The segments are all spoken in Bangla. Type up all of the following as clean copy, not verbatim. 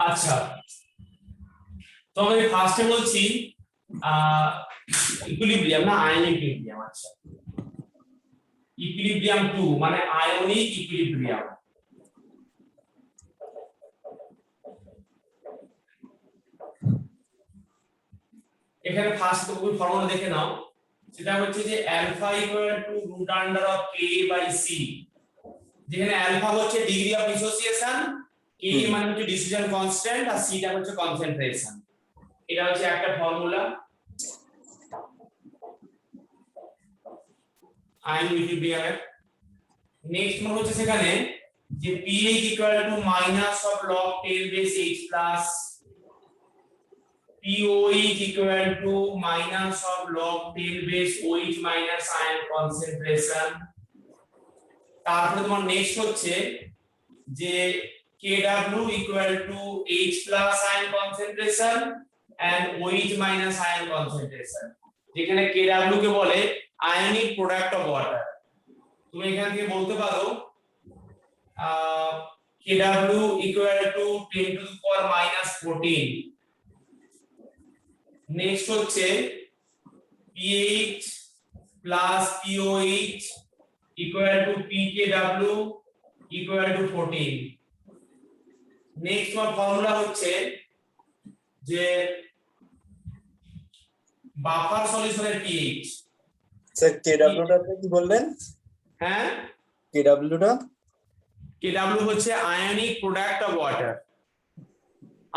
আচ্ছা, তো আমি ফার্স্টে বলছি ইকুইলিব্রিয়াম না আয়নিক ইকুইলিব্রিয়াম। আচ্ছা, ইকুইলিব্রিয়াম 2 মানে আয়নিক ইকুইলিব্রিয়াম। এখানে ফার্স্ট তুমি ফর্মুলা দেখে নাও, সেটা হচ্ছে যে alpha equal to root under of k by c, যেখানে আলফা হচ্ছে ডিগ্রি অফ ডিসোসিয়েশন, কে মানে হচ্ছে ডিসিশন কনস্ট্যান্ট, আর সিটা হচ্ছে কনসেন্ট্রেশন। এটা হচ্ছে একটা ফর্মুলা আয়নিক ইকুইলিব্রিয়ামের। নেক্সট মনে হচ্ছে সেখানে যে pH equal to minus of log 10 base h plus POH equal to minus of log 10 base OH minus ion concentration। তারপরে তোমার নেক্সট হচ্ছে যে KW equal to H plus ion concentration and OH minus ion concentration, যেখানে KW কে বলে ionic product of water। তুমি এখান থেকে বলতে পারো KW equal to 10 to the power minus 14। Next হচ্ছে pH plus POH equal to pKW equal to 14। Next formula হচ্ছে যে বাফার সলিউশনের pH। স্যার KW টা কি বললেন? হ্যাঁ, KW টা KW হচ্ছে ionic product of water,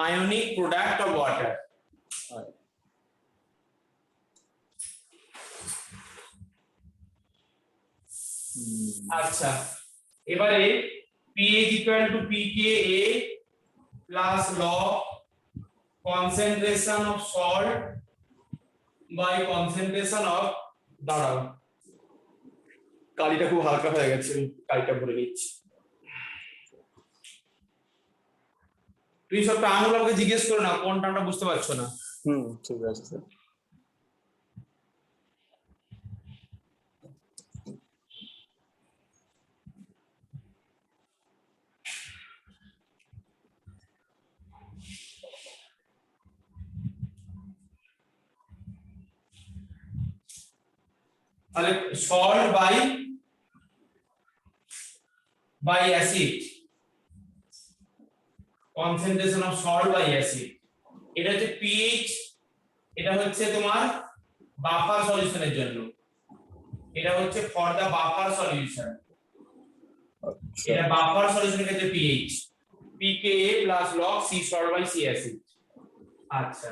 ionic product of water. আচ্ছা, এবারে pH equal to pKa plus log concentration of salt by concentration of, দাঁড়াও কালিটা খুব হালকা হয়ে গেছে, কালিটা ভরে নিচ্ছি। তুই সবটা আঙুল আমাকে জিজ্ঞেস করো না, কোনটা আমরা বুঝতে পারছো না। ঠিক আছে স্যার। তাহলে salt by acid, concentration of salt by acid, এটা হচ্ছে pH। এটা হচ্ছে তোমার বাফার সলিউশনের জন্য, এটা হচ্ছে ফর দা বাফার সলিউশন। এটা বাফার সলিউশনের ক্ষেত্রে pH pKa plus log C salt by C acid। আচ্ছা,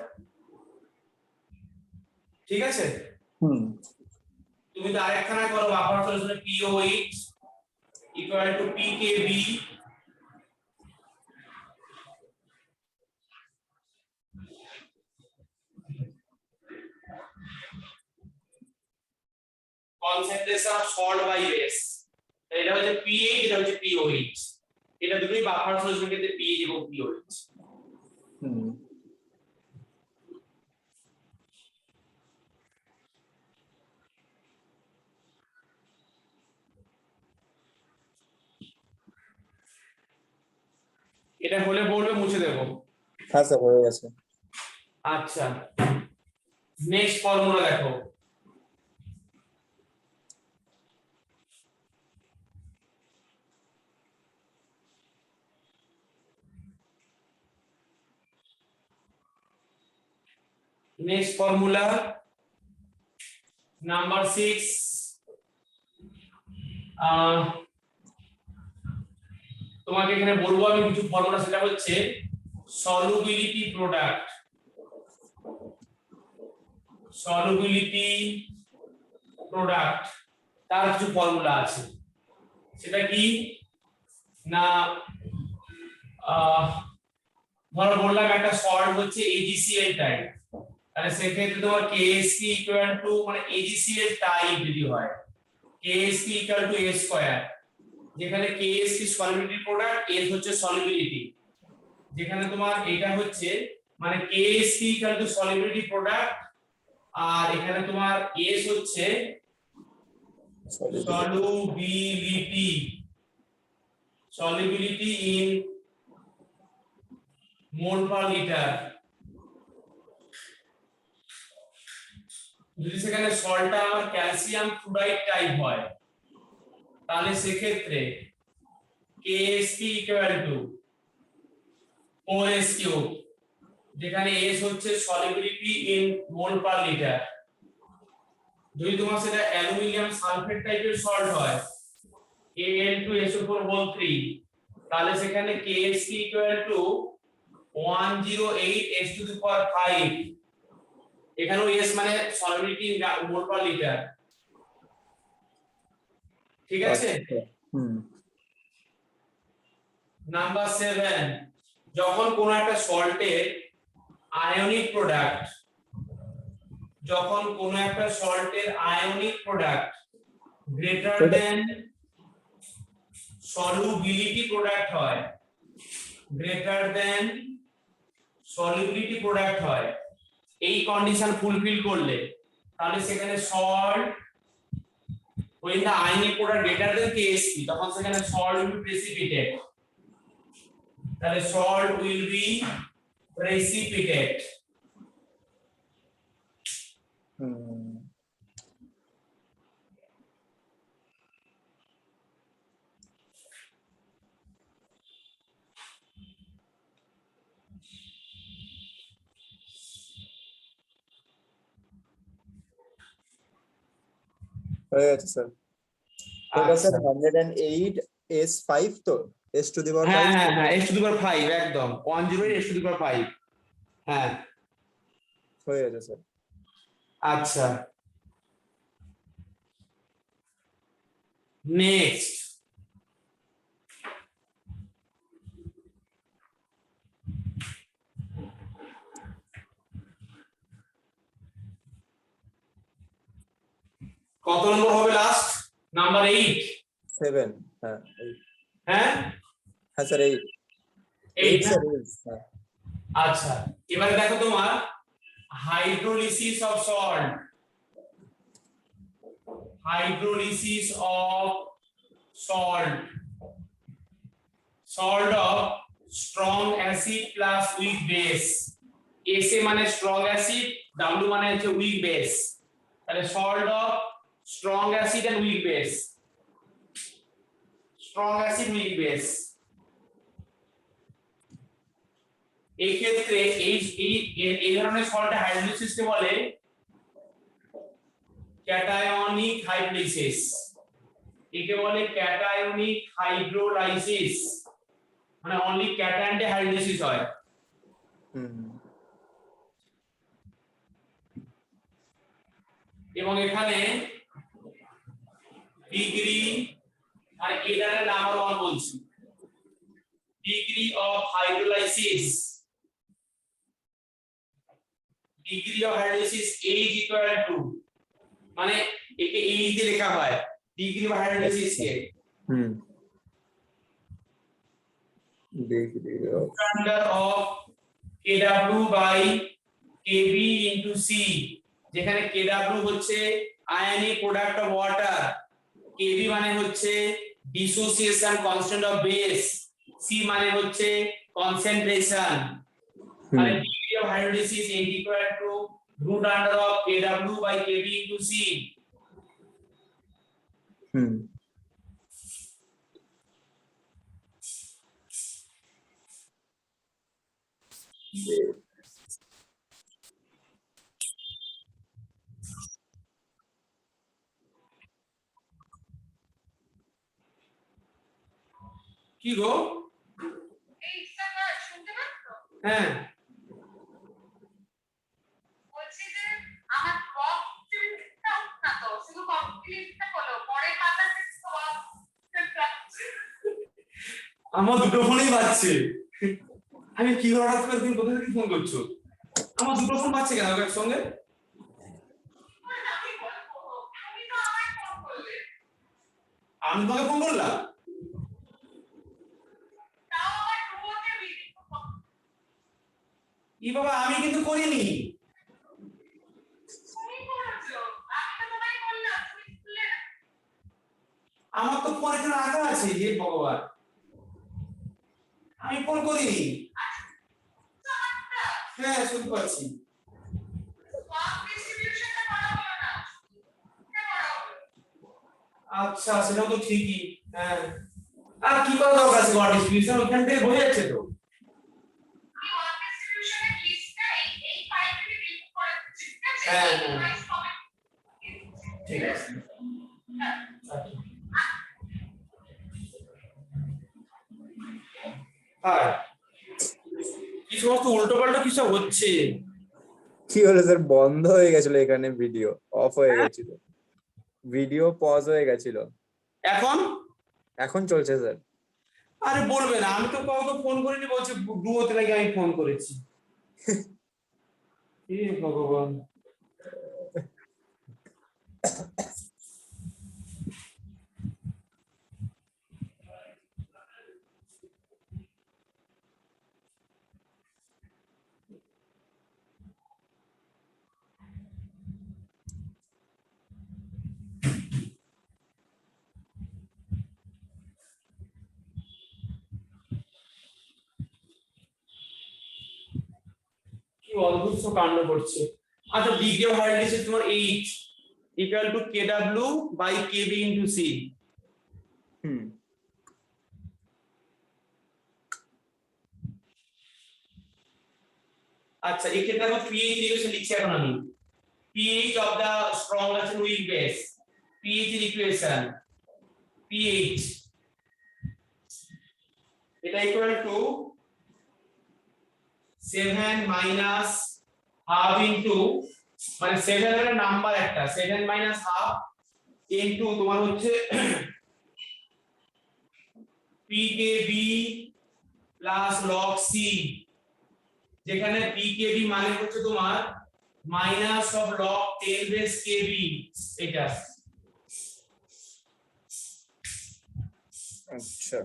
ঠিক আছে। তুমি তো আরেকখানা করো, buffer সলিউশনে POH equal to pKb concentration of salt by base। এটা হচ্ছে pH, এটা হচ্ছে POH। এটা দুটোই বাফার সলিউশনের ক্ষেত্রে pH এবং POH। এটা হলে বলবে, মুছে দেবো। হ্যাঁ স্যার, হয়ে গেছে। আচ্ছা, নেক্সট ফর্মুলা দেখো। Next formula number 6। তোমাকে এখানে বলবো আমি কিছু ফর্মুলা, সেটা হচ্ছে সলিউবিলিটি প্রোডাক্ট, সলিউবিলিটি প্রোডাক্ট, তার কিছু ফর্মুলা আছে। সেটা কি না, ধরো বললাম একটা সল্ট হচ্ছে AgCl টাইপ, তাহলে সেক্ষেত্রে তোমার KSP ইকুয়াল টু মানে AgCl টাইপ যদি হয় KSP equal to A square, যেখানে KSP সলিউবিলিটি প্রোডাক্ট, S হচ্ছে সলিউবিলিটি, যেখানে তোমার এটা হচ্ছে মানে KSP equal to solubility product, আর এখানে তোমার S হচ্ছে solubility in mole per litre. যদি সেখানে সল্টটা আমার ক্যালসিয়াম ফ্লুরাইড টাইপ হয় তাহলে সেক্ষেত্রে KSP equal two 4S cube, যেখানে S হচ্ছে solubility in mole per litre. যদি তোমার সেটা অ্যালুমিনিয়াম সালফেট টাইপের সল্ট হয় Al2SO4 3, তাহলে সেখানে KSP equal to 108 S to the power 5। এখানেও S মানে solubility in mole per litre. ঠিক আছে। নাম্বার 7, যখন কোন একটা সল্টের আয়নিক প্রোডাক্ট, যখন কোন একটা সল্টের ionic product greater than solubility product হয়, গ্রেটার দেন সলিবিলিটি প্রোডাক্ট হয়, এই কন্ডিশন ফুলফিল করলে তাহলে সেখানে salt when the ionic product greater than KSP, তখন সেখানে salt will be precipitate, তাহলে salt will be precipitate। হয়ে গেছে স্যার। এটা স্যার 108 S5 তো S টু দি পাওয়ার 5। হ্যাঁ হ্যাঁ হ্যাঁ, S টু দি পাওয়ার 5 একদম 108 S টু দি পাওয়ার 5। হ্যাঁ হয়ে গেছে স্যার। আচ্ছা, নেক্সট কত নম্বর হবে? Last number 8। 7। হ্যাঁ হ্যাঁ হ্যাঁ স্যার 8 স্যার 8। আচ্ছা, এবারে দেখো তোমার hydrolysis of salt, hydrolysis of salt, salt of strong acid plus weak base. S a মানে স্ট্রং অ্যাসিড, ডাব্লিউ মানে হচ্ছে উইক বেস, তাহলে salt of strong acid and weak base, strong acid weak base. এই ক্ষেত্রে এই ধরনের সল্টে হাইড্রোলিসিসকে বলে ক্যাটায়নিক হাইড্রোলিসিস, একে বলে ক্যাটায়নিক হাইড্রোলাইসিস, মানে অনলি ক্যাটায়নটে হাইড্রোলিসিস হয়। এবং এখানে ডিগ্রি, আর এটার নাম্বার 1 বলছি, degree of hydrolysis, degree of hydrolysis H equal to, মানে একে H দিয়ে লেখা হয় degree of hydrolysis K degree under of Kw by Kb into C, যেখানে Kw হচ্ছে ionic product of water, Kb মানে হচ্ছে dissociation constant of base, C মানে হচ্ছে কনসেন্ট্রেশন। তাহলে degree of hydrolysis H equal to root under of Kw by Kb into C। কি গো? এই স্যার শুনতে পাচ্ছ? হ্যাঁ বলছি যে আমার কমপ্লিটটা না তো, শুধু কমপ্লিটটা বলো, পরে পাতাতে সব আমার দুটো ফোনই বাজছে। আমি কি হঠাৎ করে তুমি কোথা থেকে ফোন করছো? আমার দুটো ফোন বাজছে কেন একসঙ্গে? আমি বলবো, তুমি তো আমায় ফোন করলে। আমি তোমাকে ফোন করলাম? তাও আমার ডুয়োকে ভিডিও। ই বাবা, আমি কিন্তু করিনি। তুমি করেছো, আমি তো তোমায় বললাম তুমি খুললে না। আমার তো ফোন এখানে রাখা আছে। হে ভগবান, আমি ফোন করিনি। হ্যাঁ শুনতে পাচ্ছি। ওয়ার্ক ডিস্ট্রিবিউশনটা করা হলো না, এটা করা হলো। আচ্ছা সেটাও তো ঠিকই। হ্যাঁ আর কি করা দরকার আছে ওয়ার্ড ডিস্ট্রিবিউশন, ওখান থেকে বোঝা যাচ্ছে তো। আমি ওয়ার্ক ডিস্ট্রিবিউশনের লিস্টটা এই ফাইল থেকে ক্লিক করে দিচ্ছি, ঠিক আছে? হ্যাঁ, এই হ্যাঁ। ডিভাইস কমেন্ট ঠিক আছে। হ্যাঁ কি সমস্ত উল্টো পাল্টা কি সব হচ্ছে। কি হলো স্যার, বন্ধ হয়ে গেছিল এখানে, ভিডিও অফ হয়ে গেছিল, ভিডিও পজ হয়ে গেছিল, এখন এখন চলছে স্যার। আরে বলবে না, আমি তো কাউকে ফোন করিনি, বলছে ডুয়োতে নাকি আমি ফোন করেছি। হে ভগবান। কি অদ্ভুত সব কাণ্ড করছে। আচ্ছা ডিগ্রি অফ হার্ড ডিস্ক তোমার H equal to KW by KB into C। হুম। আচ্ছা এক্ষেত্রে আমি pH ইকুয়েশন লিখছি এখন আমি। pH অফ দা স্ট্রং আছে উইক বেস, pH এর ইকুয়েশন pH এটা equal to 7 minus half into, মানে 7 এর নাম্বার একটা 7 মাইনাস হাফ ইনটু তোমার হচ্ছে PKB প্লাস log C, যেখানে PKB মানে হচ্ছে তোমার minus of log 10 base KB। এটা আচ্ছা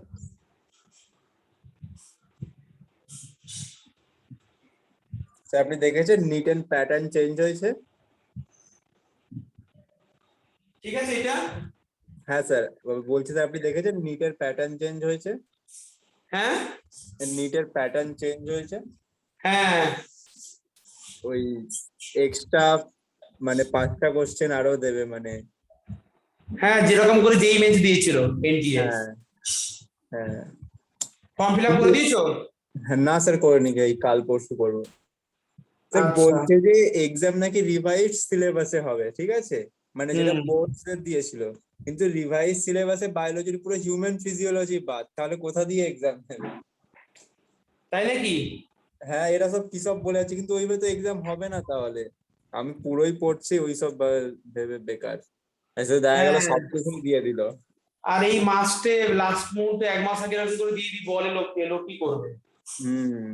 স্যার, আপনি দেখেছেন নিট এন্ড প্যাটার্ন চেঞ্জ হয়েছে? ঠিক আছে এটা। হ্যাঁ স্যার, বলছি স্যার, আপনি দেখেছেন নিটের প্যাটার্ন চেঞ্জ হয়েছে? হ্যাঁ নিটের প্যাটার্ন চেঞ্জ হয়েছে, হ্যাঁ ওই এক্সট্রা মানে 5টা কোশ্চেন আরো দেবে মানে। হ্যাঁ যেরকম করে যেই ইমেজ দিয়েছিল NTA হ্যাঁ হ্যাঁ। ফর্ম ফিল আপ করে দিয়েছো? না স্যার, করিনি, এই কাল পরশু করবো। স্যার আচ্ছা। বলছে যে এক্সাম নাকি রিভাইজ সিলেবাসে হবে, ঠিক আছে, মানে যেটা বোর্ডস দিয়েছিল, কিন্তু রিভাইজ সিলেবাসে বায়োলজির পুরো হিউম্যান ফিজিওলজি বাদ, তাহলে কোথা দিয়ে এক্সাম হবে? তাই নাকি? হ্যাঁ, এরা সব কি সব বলে আছে, কিন্তু ওইভাবে তো এক্সাম হবে না। তাহলে আমি পুরোই পড়ছি ওইসব ভেবে বেকার, এসে দেখা গেল হ্যাঁ। সব কিছু দিয়ে দিল। আর এই মাসে লাস্ট মুহূর্তে এক মাস আগে এরকম করে দিয়ে বলে লোককে, লোক কি করবে? হুম।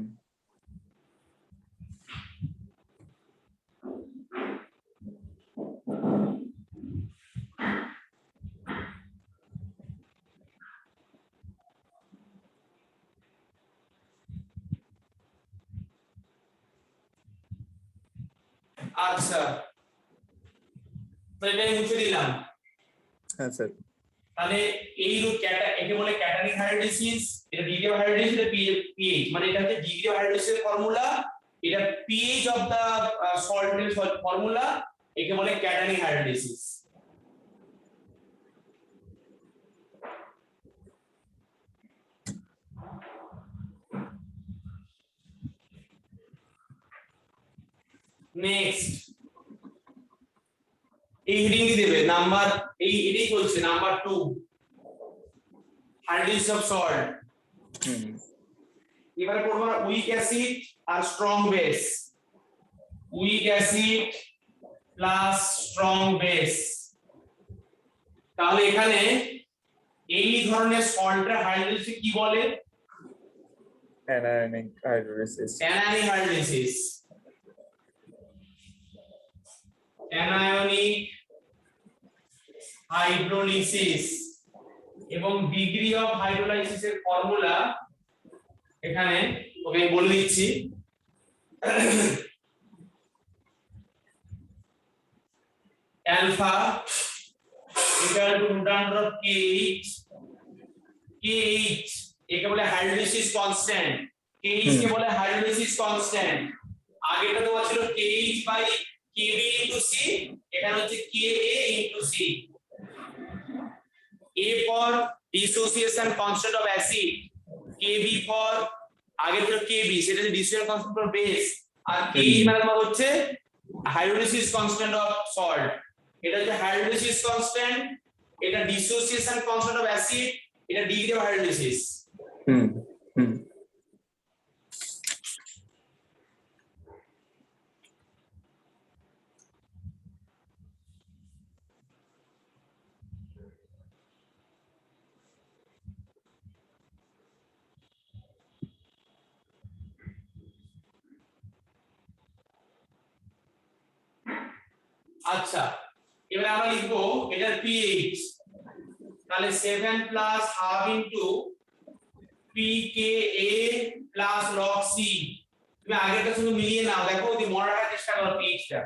আচ্ছা তো এটা আমি মুছে দিলাম। হ্যাঁ স্যার। তাহলে এই একে বলে ক্যাটানিক হায়ার ডিসিজ, এটা ডিগ্রি অফ হায়ার ডিসিজ, এটা পিএইচ, মানে এটা হচ্ছে ডিগ্রি অফ হায়ার ডিসিজের ফর্মুলা, এটা পিএইচ অফ দা সল্টের ফর্মুলা, একে বলে ক্যাটানিক হায়ার ডিসিজ। নেক্সট এই হেডিং দিয়ে দেবে নাম্বার, এটাই চলছে নাম্বার 2 হায়ার ডিসিজ অফ সল্ট। এবারে পড়বো উইক অ্যাসিড আর strong base, weak acid plus strong base. তাহলে এখানে এই ধরনের সল্টের হাইড্রোলাইসিস কি বলে? Anionic hydrolysis. Anionic hydrolysis, anionic hydrolysis. এবং ডিগ্রি অফ হাইড্রোলাইসিসের ফর্মুলা এখানে ওকে আমি বলে দিচ্ছি। Alpha equal to root under of KH, KH একে বলে হাইড্রোলাইসিস কনস্ট্যান্ট, KH কে বলে হাইড্রোলাইসিস কনস্ট্যান্ট, আগেটা তোমার ছিল KH by KB into C, এখানে হচ্ছে KA into C। A for dissociation constant of acid, KB for আগে ছিল KB, সেটা হচ্ছে dissociation constant of base, R KE মানে তোমার হচ্ছে hydrolysis constant of salt। এটা হচ্ছে hydrolysis constant, এটা dissociation constant of acid, এটা degree of hydrolysis। আচ্ছা, এবার আমরা লিখবো এটার pH, তাহলে 7 plus half into pKa plus log C। তুমি আগেরটা শুধু মিলিয়ে নাও, দেখো যদি মনে রাখার চেষ্টা করো pHটা।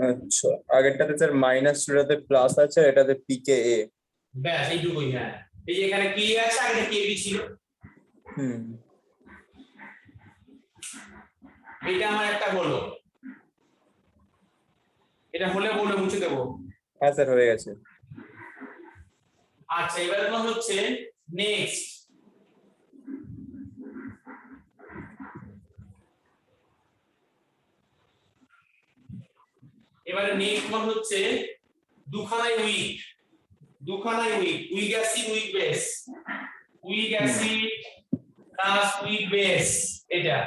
আচ্ছা, আগেরটাতে স্যার মাইনাস ছিল, প্লাস আছে, এটাতে pKa। ব্যাস এইটুকুই। হ্যাঁ, এই যে এখানে Ka আছে, আগে KB ছিল। এটা আমার একটা হলো, এটা হলে বলে মুছে দেবো। হ্যাঁ স্যার, হয়ে গেছে। আচ্ছা, এবার তোমার হচ্ছে নেক্সট, এবারে নেক্সট ওয়ান হচ্ছে দুখানাই weak, weak acid weak base, weak acid plus weak base এটা।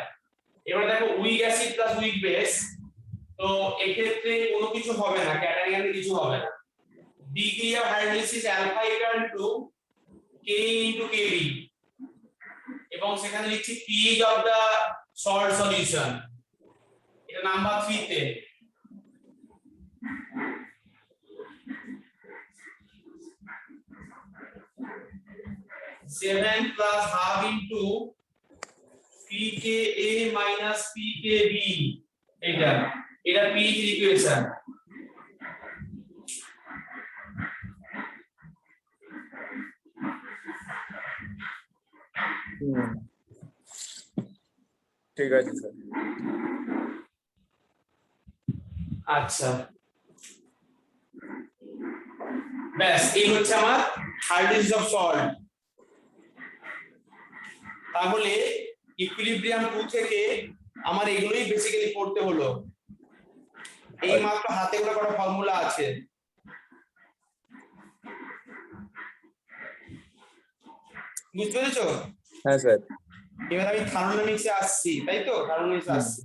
এবার দেখো weak acid plus weak base, তো এক্ষেত্রে কোনো কিছু হবে না, ক্যাটায়নে কিছু হবে না। Degree of hydrolysis alpha equal to K into KB, এবং সেখানে লিখছি pH of the salt solution, এটা নাম্বার 3 তে। Seven plus half into pKa minus pKb, এটা pH ইকুয়েশন। ঠিক আছে স্যার। আচ্ছা, ব্যাস এই হচ্ছে আমার হাইড্রোলিসিস অফ সল্ট। তাহলে ইকুইলিব্রিয়াম 2 থেকে আমার এগুলোই বেসিক্যালি পড়তে হলো, এই মাত্র হাতে গোনা করা ফর্মুলা আছে। বুঝতে পেরেছো? হ্যাঁ স্যার। এবার আমি থার্মোডাইনামিক্সে আসছি, তাই তো? থার্মোডাইনামিক্সে আসছি।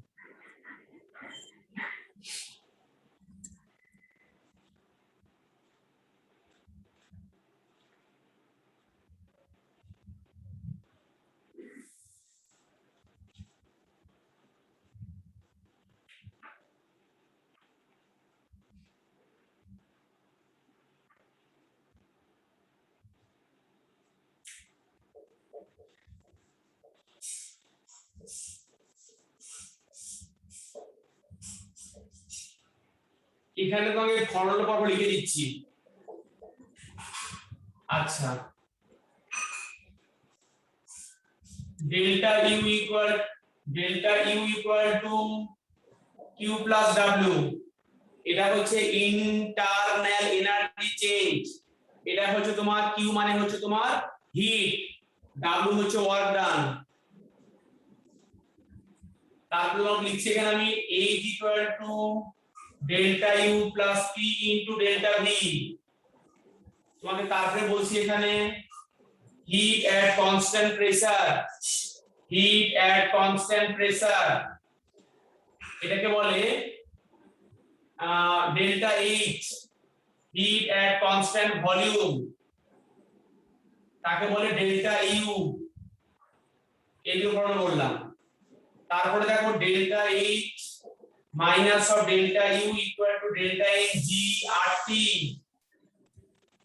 এখানে তো আমি ফর্মুলা পর্ব লিখে দিচ্ছি। আচ্ছা, delta U equal to Q plus W, এটা হচ্ছে ইন্টারনাল এনার্জি চেঞ্জ। এটা হচ্ছে তোমার Q মানে হচ্ছে তোমার হিট, W হচ্ছে ওয়ার্ক ডান। তারপর লিখছি এখানে আমি H equal to delta you plus P into delta V। তোমাকে তারপরে বলছি এখানে হিট এট কনস্ট্যান্ট প্রেসার, এটাকে বলে ডেল্টা H, হিট এট কনস্ট্যান্ট ভলিউম, তাকে বলে ডেল্টা ইউ। এগুলো বললাম। তারপরে দেখো delta H minus of delta U equal to delta H GRT,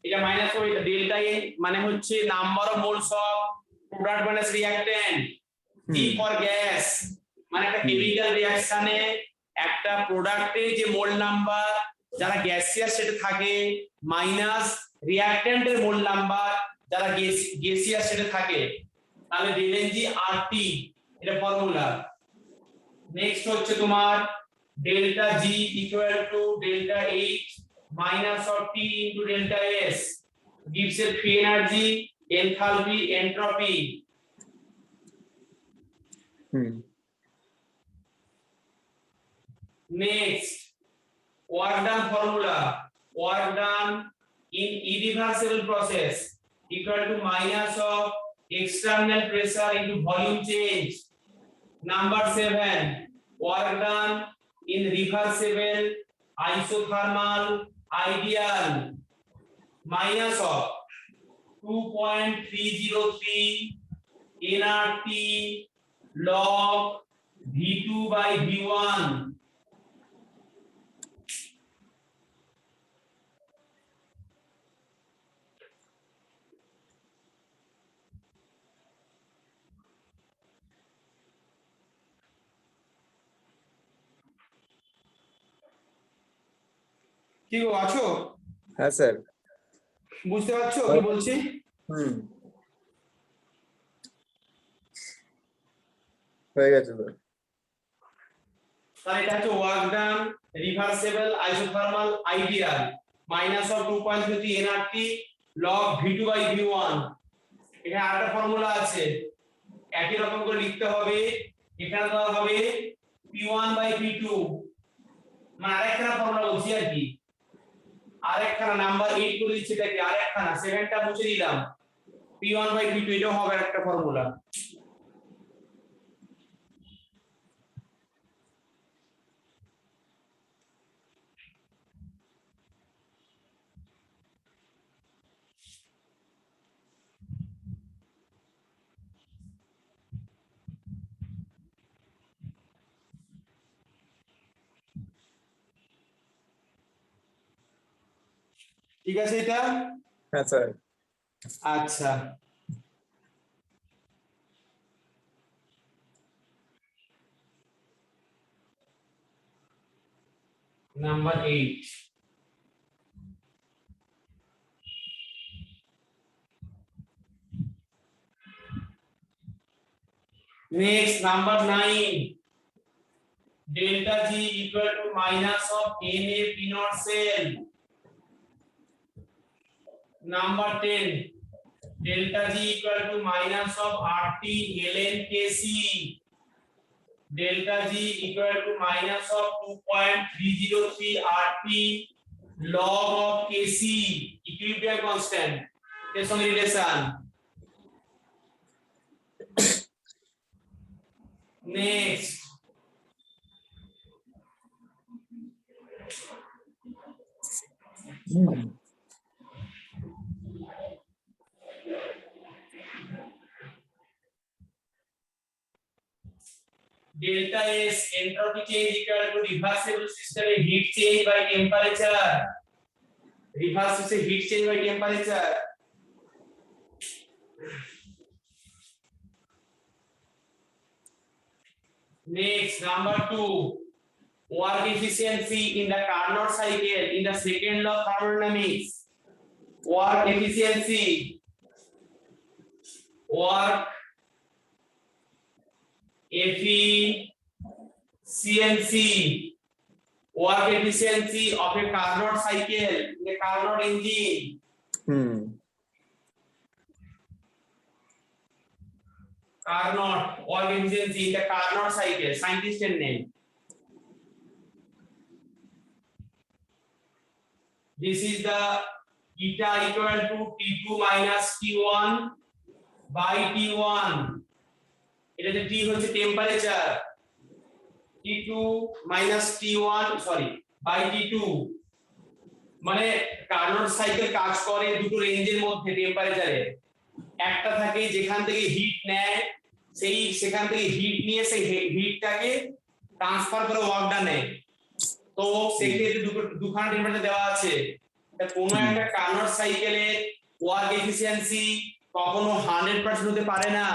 এটা মাইনাস হবে। এটা ডেল্টা N মানে হচ্ছে number of moles of product minus reactant, G for gas মানে একটা কেমিক্যাল রিঅ্যাকশনে একটা প্রোডাক্টে যে মোল নাম্বার যারা গ্যাসিয়াস সেটা থাকে, মাইনাস রিঅ্যাকট্যান্টের মোল নাম্বার যারা গ্যাসিয়াস সেটা থাকে, তাহলে ডেল এন জি আর টি এটা ফর্মুলা। নেক্সট হচ্ছে তোমার delta G equal to delta H minus of T into delta S gives a free energy, enthalpy, entropy. Next, work done formula. Work done in irreversible process equal to minus of external pressure into volume change. Number 7, work done in reversible isothermal ideal minus of 2.303 nRT log V2 by V1. কি গো আছো? হ্যাঁ স্যার। বুঝতে পারছো কি বলছি? হয়ে গেছে স্যার। তাহলে এটা হচ্ছে work done reversible isothermal ideal minus of 2.3 nRT log V2 by V1। এখানে আরেকটা ফর্মুলা আছে, একই রকম করে লিখতে হবে। এখানে দেওয়া হবে P1 by P2, মানে আরেকটা ফর্মুলা বলছি আর কি, আরেকটা নাম্বার 8 করে দিচ্ছি, এটাকে আরেকটা 7টা মুছে দিলাম। P1 by P2 এটাও হবে একটা ফর্মুলা। ঠিক আছে এটা? হ্যাঁ স্যার। আচ্ছা, number 8। Next, number 9, delta G equal to minus of Na P naught cell. Number 10, delta G equal to minus of RT ln Kc. Delta G equal to minus of 2.303 RT log of Kc, equilibrium constant. এর সঙ্গে relation. Next, delta S entropy change equal to reversible system heat change by temperature. Reverse is heat change by temperature. Next, number 2, work efficiency in the Carnot cycle in the second law of thermodynamics. Work efficiency, work efficiency, work efficiency of a Carnot cycle in a Carnot engine. Carnot, work efficiency in the Carnot cycle, scientist name. This is the eta equal to T2 minus T1 by T1. এটা যে T হচ্ছে temperature, T2 minus T1 sorry by T2, মানে কার্নোট সাইকেল কাজ করে দুটো রেঞ্জের মধ্যে টেম্পারেচারে। একটা থাকে যেখান থেকে হিট নেয়, সেখান থেকে হিট নিয়ে সেই হিটটাকে ট্রান্সফার করে ওয়ার্কটা নেয়। তো সেক্ষেত্রে দুখানা টেম্পারেচার দেওয়া আছে। কোনো একটা কার্নোট সাইকেলের ওয়ার্ক এফিসিয়েন্সি কখনো 100% হতে পারে না।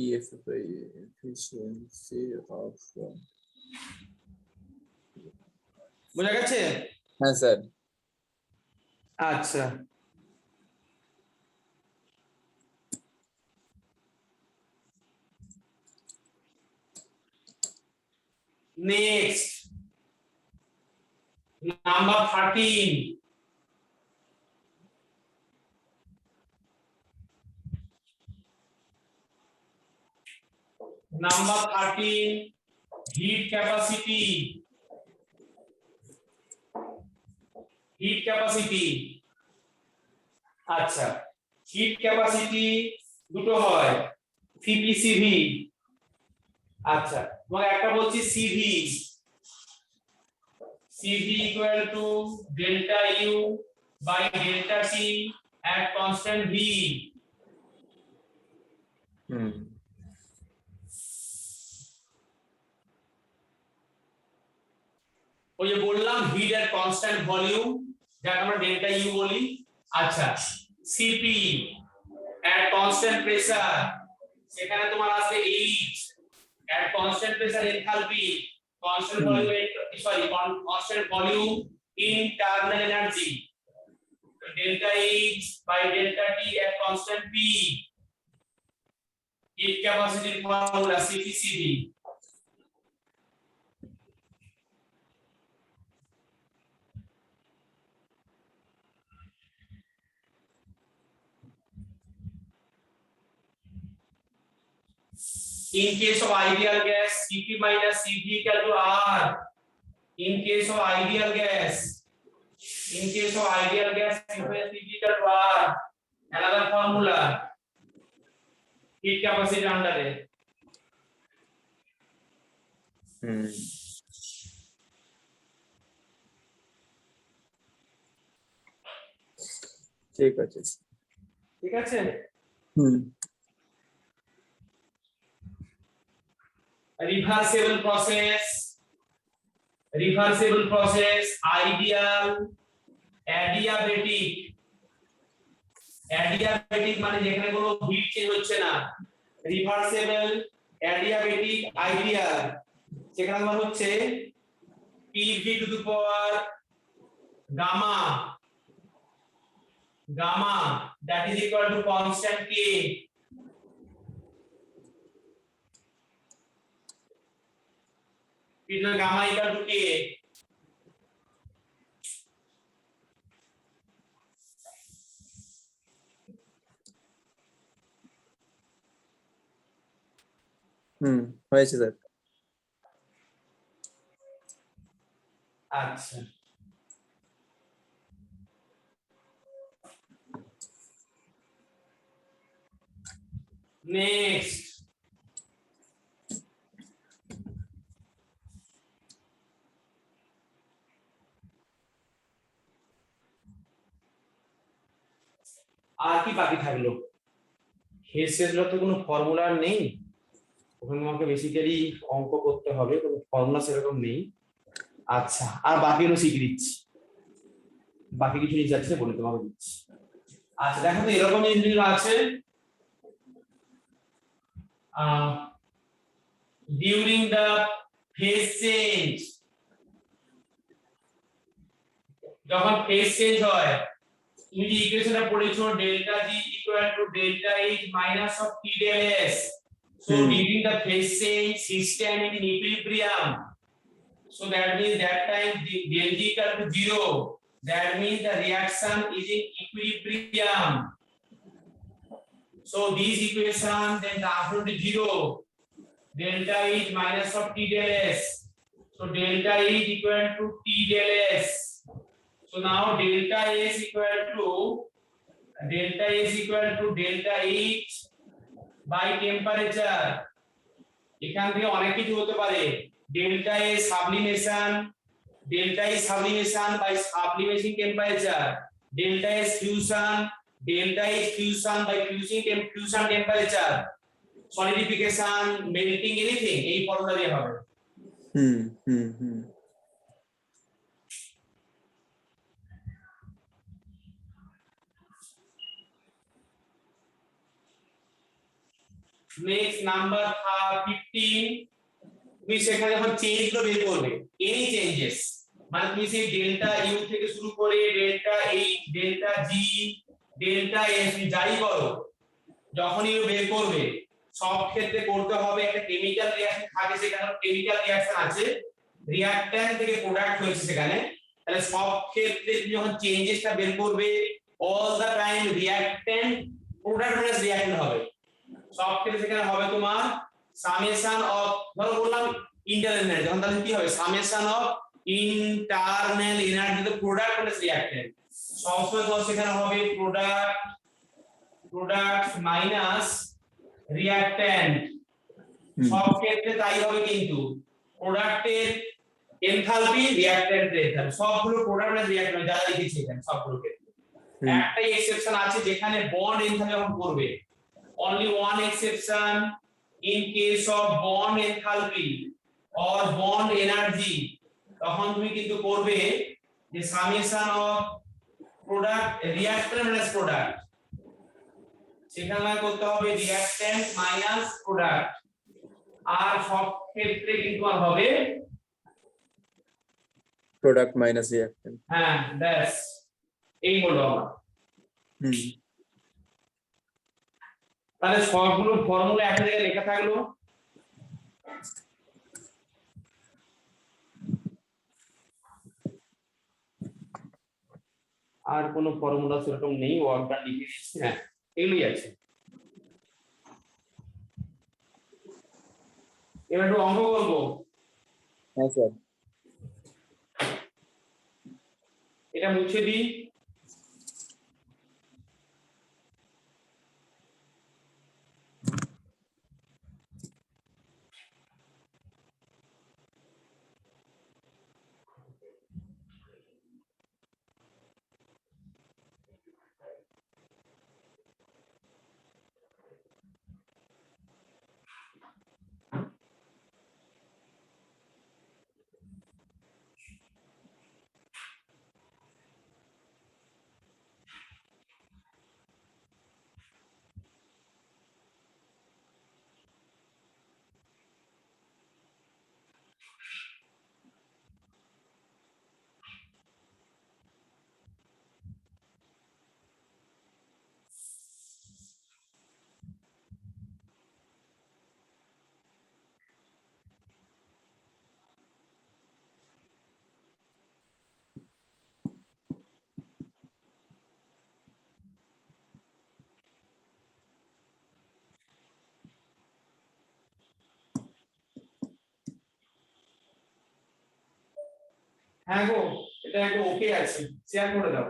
EFI efficiency of বোঝা গেছে? হ্যাঁ স্যার। আচ্ছা, next number 13, number 13, heat capacity. Heat capacity, আচ্ছা, হিট ক্যাপাসিটি দুটো হয়, সিপি সিভি। আচ্ছা, তোমাকে একটা বলছি CV, CV equal to delta U by delta T at constant V. ওই যে বললাম হিট এট কনস্ট্যান্ট ভলিউম, যাকে আমরা ডেল্টা ইউ বলি। আচ্ছা, সিপি এট কনস্ট্যান্ট প্রেসার, সেখানে তোমার আসবে H at constant pressure enthalpy, constant volume, sorry constant volume internal energy, delta H by delta T at constant P. Heat capacity formula CPCV. In case of ideal gas, Cp minus Cv equal to R. In case of ideal gas, Cp minus Cv equal to R. Another formula. Heat capacity under it. ঠিক আছে। ঠিক আছে? Reversible process, ideal, adiabatic. Adiabatic মানে যেখানে কোনো হিট চেঞ্জ হচ্ছে না, রিভার্সেবল, adiabatic, ideal সেখানে তোমার হচ্ছে PV two the power gamma that is equal to constant K. Gamma equal to K. হয়েছে স্যার। আচ্ছা, নেক্সট আর কি বাকি থাকলো? হেসের তো কোনো ফর্মুলা নেই, ওখানে আমাকে বেসিক্যালি অঙ্ক করতে হবে, কোনো ফর্মুলা সেরকম নেই। আচ্ছা, আর বাকিগুলো শিখে দিচ্ছি, বাকি কিছু জিনিস আছে বলে তোমাকে দিচ্ছি। আচ্ছা দেখো তো এরকম জিনিসগুলো আছে, ডিউরিং দ্য ফেজ চেঞ্জ, যখন ফেজ চেঞ্জ হয়, তুমি যে ইকুয়েশনটা পড়েছো delta G equal to delta H minus of T del S, so during the phase change system is in equilibrium, so that means that time del G equal to 0, that means the reaction is in equilibrium, so this equation then transfer to 0, delta H minus of T del S, so delta H equal to T del S, so now delta S equal to delta H by temperature. এখান থেকে অনেক কিছু হতে পারে, delta a sublimation, delta a sublimation by sublimation temperature, delta a fusion, delta a fusion by fusion temperature, solidification, melting, anything এই ফর্মুলা দিয়ে হবে। নেক্সট নাম্বার 15 তুমি সেখানে যখন চেঞ্জ গুলো বের করবে এনি চেঞ্জেস মানে তুমি সেই ডেল্টা ইউ থেকে শুরু করে ডেল্টা এইচ ডেল্টা জি ডেল্টা এস যাই করো যখন ইউ বের করবে সব ক্ষেত্রে করতে হবে একটা কেমিক্যাল রিঅ্যাকশন থাকে সেখানে কেমিক্যাল রিঅ্যাকশন আছে রিঅ্যাকট্যান্ট থেকে প্রোডাক্ট হয়েছে সেখানে তাহলে সব ক্ষেত্রে তুমি যখন চেঞ্জেসটা বের করবে all the time reactant product minus reactant হবে সব ক্ষেত্রে সেখানে হবে তোমার সামেশন অফ ধরো বললাম ইন্টারনাল এনার্জি তখন তাহলে কি হবে summation of internal energy the product minus reactant সবসময় তোমার সেখানে হবে প্রোডাক্ট মাইনাস রিঅ্যাকট্যান্ট সব ক্ষেত্রে তাই হবে কিন্তু প্রোডাক্টের এনথালপি রিঅ্যাকট্যান্টের এনথালপি সবগুলো প্রোডাক্ট মাইনাস রিঅ্যাকট্যান্ট যারা লিখেছি এখানে সবগুলো ক্ষেত্রে একটাই এক্সেপশন আছে যেখানে বন্ড এনথালপি যখন করবে only one exception in case of bond enthalpy or bond energy তখন তুমি কিন্তু করবে যে summation of product reactant minus product সেখানে করতে হবে রিঅ্যাকট্যান্ট মাইনাস প্রোডাক্ট আর সব ক্ষেত্রে কিন্তু আর হবে প্রোডাক্ট মাইনাস রিঅ্যাকট্যান্ট হ্যাঁ ব্যাস এই হলো আমার তাহলে সবগুলো ফর্মুলা একটা জায়গায় লেখা থাকলো আর কোনো ফর্মুলা সেরকম নেই ওয়ার্কটা লিখে দিচ্ছি হ্যাঁ এগুলোই আছে এবার একটু অঙ্ক করবো হ্যাঁ স্যার এটা মুছে দিই হ্যাঁ গো এটা একটু ওকে আছে শেয়ার করে দাও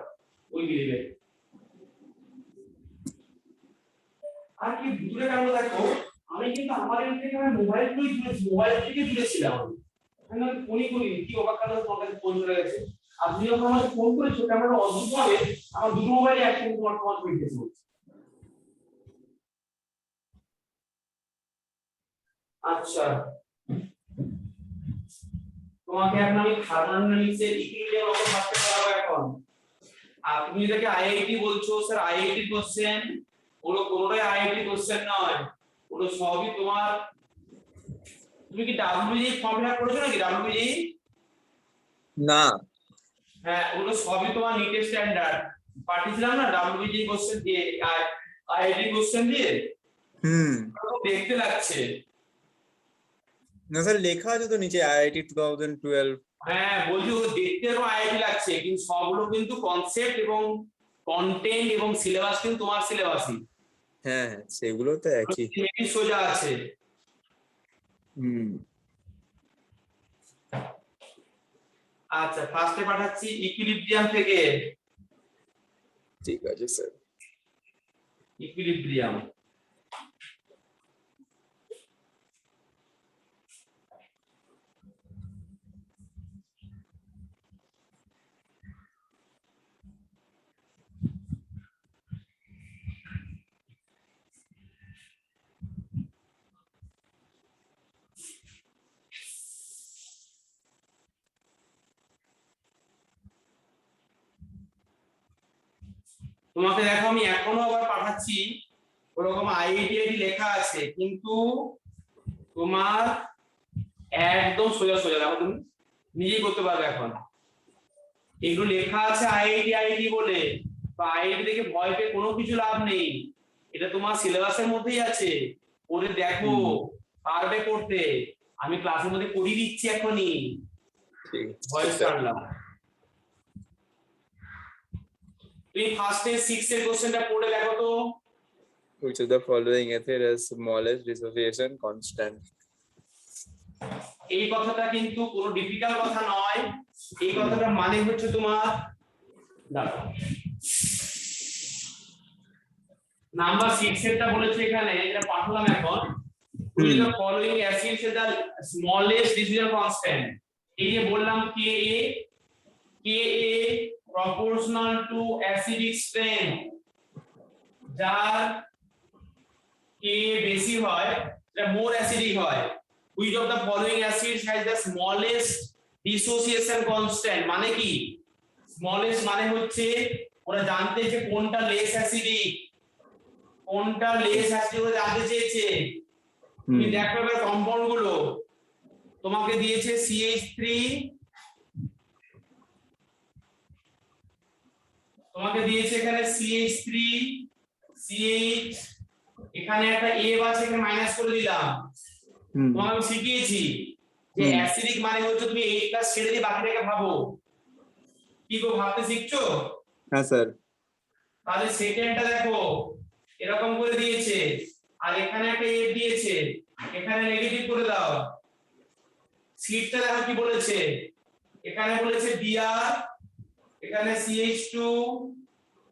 ওই দিলে আর কি দূরে কারণ দেখো আমি কিন্তু আমার এখান থেকে মোবাইল থেকে জুড়েছিলাম আমি ফোনই করি কি অবাক কারণ তোমার কাছে ফোন চলে গেছে আর তুমি যখন আমাকে ফোন করেছো ক্যামেরা অদ্ভুত ভাবে আমার দুটো মোবাইলে একসঙ্গে তোমার হইতেছে আচ্ছা তোমাকে এখন আমি থার্মোডাইনামিক্সের ইকুইলিব্রিয়াম অঙ্ক ভাবতে পারবো এখন আর তুমি যেটাকে আইআইটি বলছো স্যার আইআইটি কোশ্চেন ওগুলো কোনোটাই আইআইটি কোশ্চেন নয় ওগুলো সবই তোমার তুমি কি ডাব্লিউজি ফর্ম ফিল আপ করেছো নাকি ডাব্লিউজি না হ্যাঁ ওগুলো সবই তোমার নিটের স্ট্যান্ডার্ড পাঠিয়েছিলাম না ডাব্লিউজি কোশ্চেন দিয়ে আইআইটি কোশ্চেন দিয়ে দেখতে লাগছে না স্যার লেখা আছে তো নিচে আইআইটি 2012 হ্যাঁ বলছি ও দেখতে এরকম আইআইটি লাগছে কিন্তু সবগুলো কিন্তু কনসেপ্ট এবং কন্টেন্ট এবং সিলেবাস কিন্তু তোমার সিলেবাসই হ্যাঁ হ্যাঁ সেগুলো তো একই সোজা আছে আচ্ছা ফার্স্টে পাঠাচ্ছি ইকুইলিব্রিয়াম থেকে ঠিক আছে স্যার ইকুইলিব্রিয়াম তোমাকে দেখো আমি এখনো আবার পাঠাচ্ছি ওরকম আইডিয়াটি লেখা আছে, কিন্তু তোমার একদম সোজা সোজা দেখো, তুমি নিজেই করতে পারবে এখন। এগুলো লেখা আছে আইআইটি বলে, বা আইআইটি দেখে ভয় পেয়ে কোনো কিছু লাভ নেই। এটা তোমার সিলেবাসের মধ্যেই আছে, পড়ে দেখো পারবে করতে। আমি ক্লাসের মধ্যে করিয়ে দিচ্ছি এখনই, ঠিক আছে ভয়েস স্যার। ছাড়লাম। তুমি ফার্স্টে 6 এর কোশ্চেনটা পড়ে দেখো তো। Which of the following method has smallest dissociation constant? এই কথাটা কিন্তু কোনো ডিফিকাল্ট কথা নয়, এই কথাটা মানে হচ্ছে তোমার, দেখো নাম্বার 6 এরটা বলেছে এখানে, এটা পাঠালাম এখন। Which of the following acids is the smallest dissociation constant? এই যে বললাম Ka proportional to acidic strength, যার Ka বেশি হয় এটা মোর অ্যাসিডিক হয়। Which of the following acids has the smallest dissociation constant? মানে কি smallest মানে হচ্ছে ওরা জানতে যে কোনটা লেস অ্যাসিডিক, কোনটা লেস অ্যাসিডিক ওরা জানতে চেয়েছে। তুমি দেখো এবার কম্পাউন্ড গুলো তোমাকে দিয়েছে CH3, তোমাকে দিয়েছে এখানে CH3 CH, এখানে একটা A আছে, এখানে মাইনাস করে দিলাম। তোমাকে আমি শিখিয়েছি যে অ্যাসিডিক মানে হচ্ছে তুমি A প্লাস ছেড়ে দিয়ে বাকিটাকে ভাবো। কি গো ভাবতে শিখছো? হ্যাঁ স্যার। তাহলে সেকেন্ডটা দেখো এরকম করে দিয়েছে, আর এখানে একটা A দিয়েছে, এখানে নেগেটিভ করে দাও। সিটটা দেখো কি বলেছে, এখানে বলেছে Br, এখানে CH2,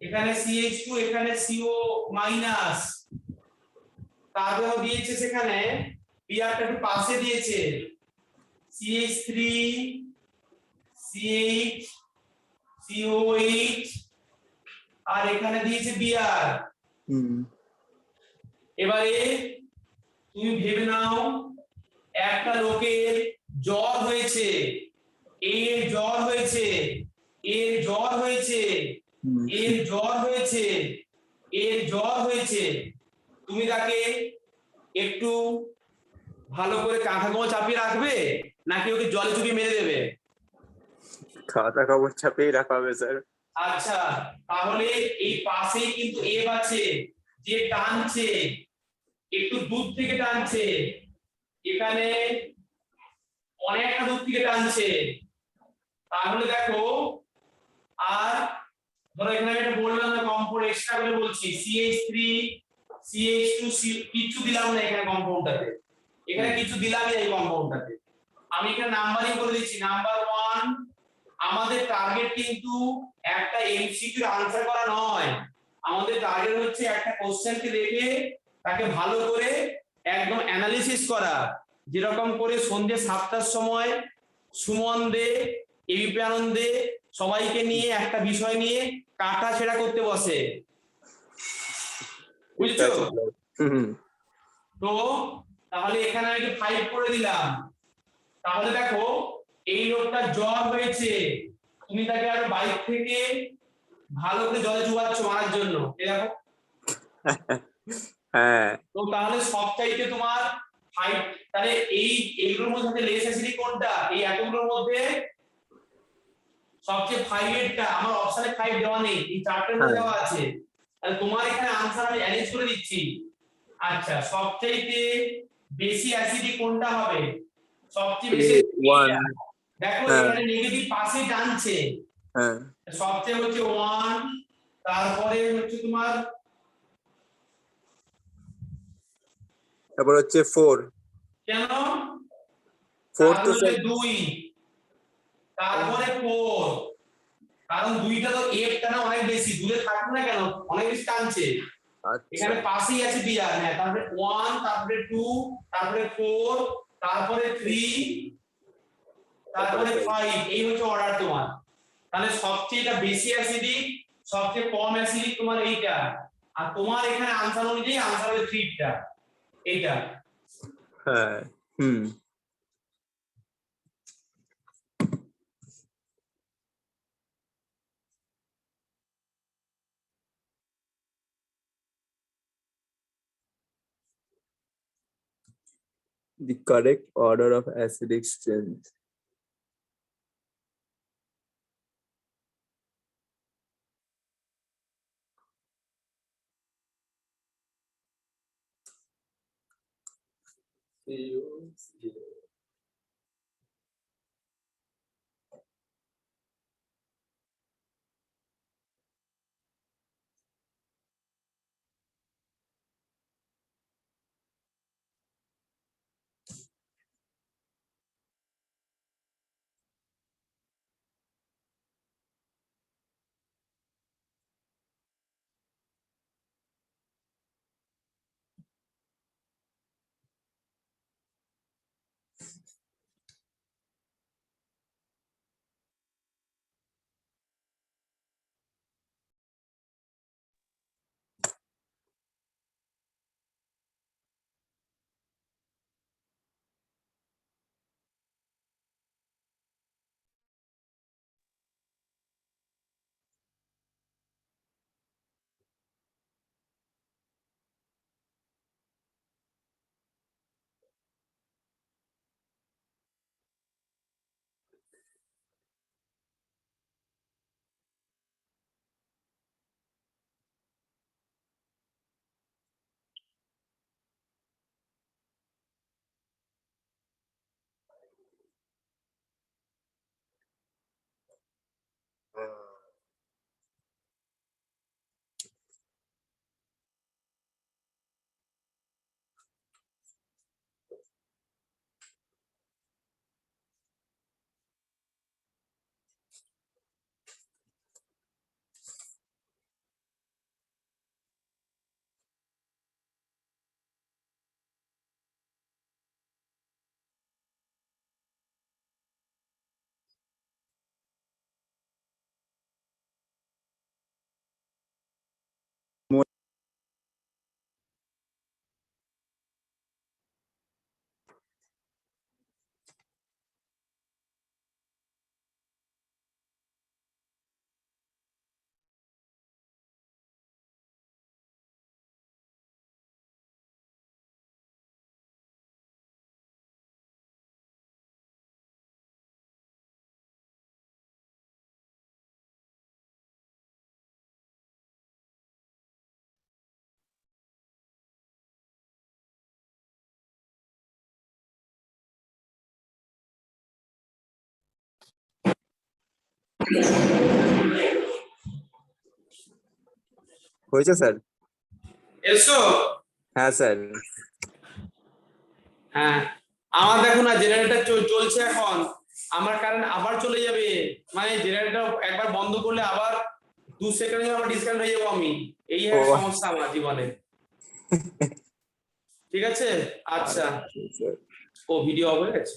এখানে CH2, এখানে CO মাইনাস, তারপর দিয়েছে সেখানে Brটা একটু পাশে দিয়েছে CH3 CH COH, আর এখানে দিয়েছে Br। এবারে তুমি ভেবে নাও একটা লোকের জ্বর হয়েছে, এর জ্বর হয়েছে, এর জ্বর হয়েছে, এর জ্বর হয়েছে, এর জ্বর হয়েছে, তুমি তাকে একটু ভালো করে কাঁথা কোমর চাপিয়ে রাখবে নাকি ওকে জলে চুবিয়ে মেরে দেবে? খাতা কাপড় চাপিয়ে রাখা হবে স্যার। আচ্ছা, তাহলে এই পাশেই কিন্তু এফ আছে, যে টানছে একটু দূর থেকে টানছে, এখানে অনেকটা দূর থেকে টানছে। তাহলে দেখো, আর ধরো এখানে আমি এটা বললাম না কম্পাউন্ড এক্সট্রা করে বলছি CH3 CH2 কিছু দিলাম না এখানে কম্পাউন্ডটাতে, এখানে কিছু দিলামই এই কম্পাউন্ডটাতে। আমি এখানে নাম্বারিং করে দিচ্ছি। নাম্বার 1, আমাদের টার্গেট কিন্তু একটা এমসিকিউ আনসার করা নয়, আমাদের টার্গেট হচ্ছে একটা কোশ্চেনকে দেখে তাকে ভালো করে একদম অ্যানালিসিস করা। যেরকম করে সন্ধ্যে 7টার সময় সুমন দে, এবিপি আনন্দ দে সবাইকে নিয়ে একটা বিষয় নিয়ে কাটা ছেঁড়া করতে বসে, বুঝছো? তো তাহলে এখানে আমি 5 করে দিলাম। তাহলে দেখো এই লোকটা জ্বর হয়েছে, তুমি তাকে আর বাইক থেকে ভালো করে জলে চুবাচ্ছ মারার জন্য, এই দেখো। হ্যাঁ, তো তাহলে সবচাইতে তোমার 5, তাহলে এইগুলোর মধ্যে লেস অ্যাসিডিক কোনটা? এই এতগুলোর মধ্যে সবচেয়ে 5 এরটা, আমার অপশনে 5 দেওয়া নেই, এই চারটার মধ্যে দেওয়া আছে। তাহলে তোমার এখানে আনসার আমি অ্যারেঞ্জ করে দিচ্ছি। আচ্ছা, সবচাইতে বেশি অ্যাসিডিক কোনটা হবে? সবচেয়ে বেশি দেখো এখানে নেগেটিভ পাশে টানছে, সবচেয়ে হচ্ছে 1, তারপরে হচ্ছে তোমার, তারপর হচ্ছে 4, কেন 4 তো হচ্ছে 2, তারপরে 4, কারণ দুইটা তো এফটা না অনেক বেশি, দূরে থাকবে না কেন, অনেক বেশি টানছে। এখানে পাশেই আছে বিআর, হ্যাঁ, তারপরে 1, তারপরে 2, তারপরে 4, তারপরে 3, তারপরে 5, এই হচ্ছে অর্ডার তোমার। তাহলে সবচেয়ে এটা বেশি অ্যাসিডিক, সবচেয়ে কম অ্যাসিডিক তোমার এইটা, আর তোমার এখানে আনসার অনুযায়ী আনসার হবে 3টা, এইটা। হ্যাঁ, The correct order of acidic strength. হয়েছে স্যার? এসো। হ্যাঁ স্যার। হ্যাঁ, আমার দেখো না জেনারেটর চলছে এখন, আমার কারেন্ট আবার চলে যাবে, মানে জেনারেটর একবার বন্ধ করলে আবার 2 সেকেন্ডে আবার ডিসকানেক্ট হয়ে যাবো আমি, এই এক সমস্যা আমার জীবনে। ঠিক আছে, আচ্ছা। ও ভিডিও অফ হয়ে গেছে।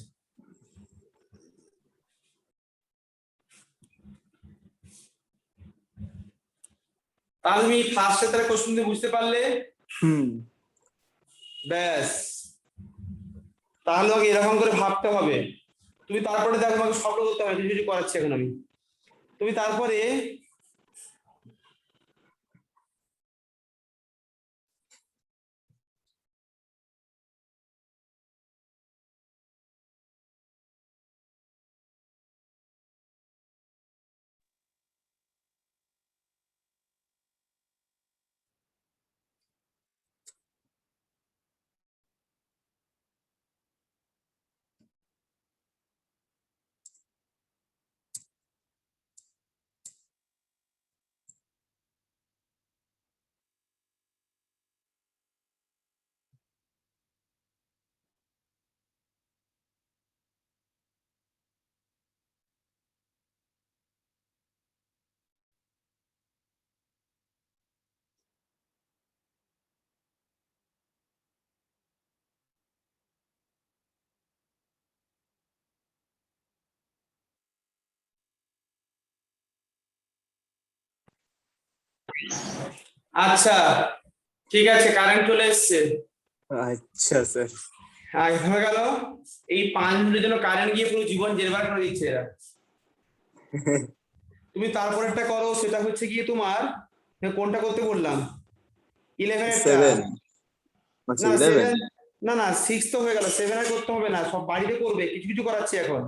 তাহলে তুমি ফার্স্ট চ্যাপ্টারের কোশ্চেন দিয়ে বুঝতে পারলে? ব্যাস, তাহলে ওকে এরকম করে ভাবতে হবে। তুমি তারপরে দেখো আমাকে সবটা করতে হবে, কিছু কিছু করাচ্ছি এখন আমি। তুমি তারপরে আচ্ছা ঠিক আছে, কারেন্ট চলে এসছে। আচ্ছা স্যার। হয়ে গেল। এই 5 মিনিটের জন্য কারেন্ট গিয়ে পুরো জীবন জেরবার করে দিচ্ছে এরা। তুমি তারপরেরটা করো, সেটা হচ্ছে গিয়ে তোমার কোনটা করতে বললাম, 11 এরটা 7। না 7 না না 6 তো হয়ে গেল, 7 আর করতে হবে না, সব বাড়িতে করবে, কিছু কিছু করাচ্ছি এখন।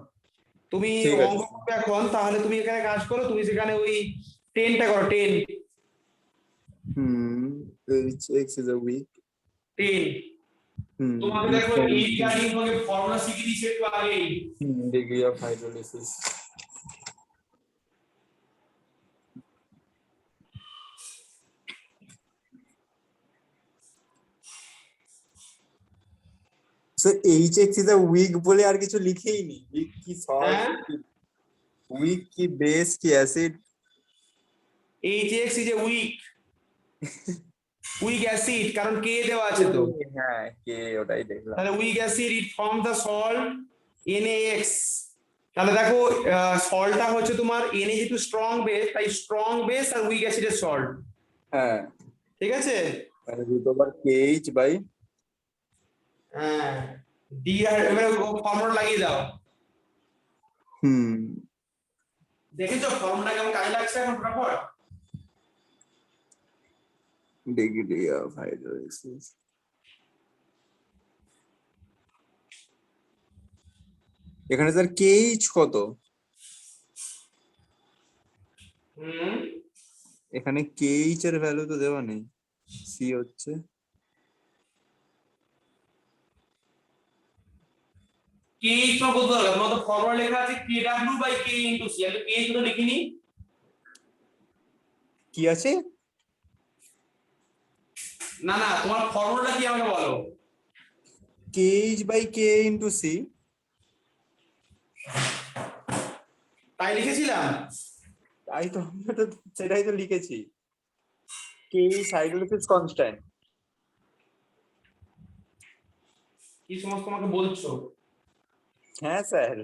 তুমি ঠিক আছে। অঙ্ক করবে এখন, তাহলে তুমি এখানে কাজ করো, তুমি সেখানে ওই 10টা করো, 10 H is a weak. 10। তোমাকে দেখো এই গাড়ি তোমাকে ফর্মুলা শিখিয়ে দিয়েছে একটু আগেই। Degree of hydrolysis. So HX is a weak বলে আর কিছু লিখেই নি। weak কি হ্যাঁ? সল্ট, weak কি বেস কি acid? HX is a weak acid, কারণ K দেওয়া আছে তো। হ্যাঁ কে ওটাই দেখলাম। তাহলে weak acid it forms the salt NaX। তাহলে দেখো সল্টটা হচ্ছে তোমার Na যেহেতু স্ট্রং বেস, তাই স্ট্রং বেস আর উইক অ্যাসিডের সল্ট, হ্যাঁ ঠিক আছে? মানে দুটোবার KH বাই হ্যাঁ, ডি আর এবারে ফর্মুলা লাগিয়ে দাও। দেখেছো ফর্মুলা কেমন কাজে লাগছে এখন ফটাফট? degree of hydrolysis. এখানে স্যার KH কত? এখানে KH এর ভ্যালু তো দেওয়া নেই, C হচ্ছে KH তো বলতে হবে, তোমার তো ফর্মুলা লেখা আছে KW/K * C, আমি KH তো লিখিনি। কি আছে? না না, তোমার ফর্মুলাটা কি আমাকে বলো। KH/K into C। তাই লিখেছিলাম। তাই তো আমরা তো সেটাই তো লিখেছি, KH হাইড্রোলিসিস কনস্ট্যান্ট। কি সমস্ত তোমাকে বলছো? হ্যাঁ স্যার।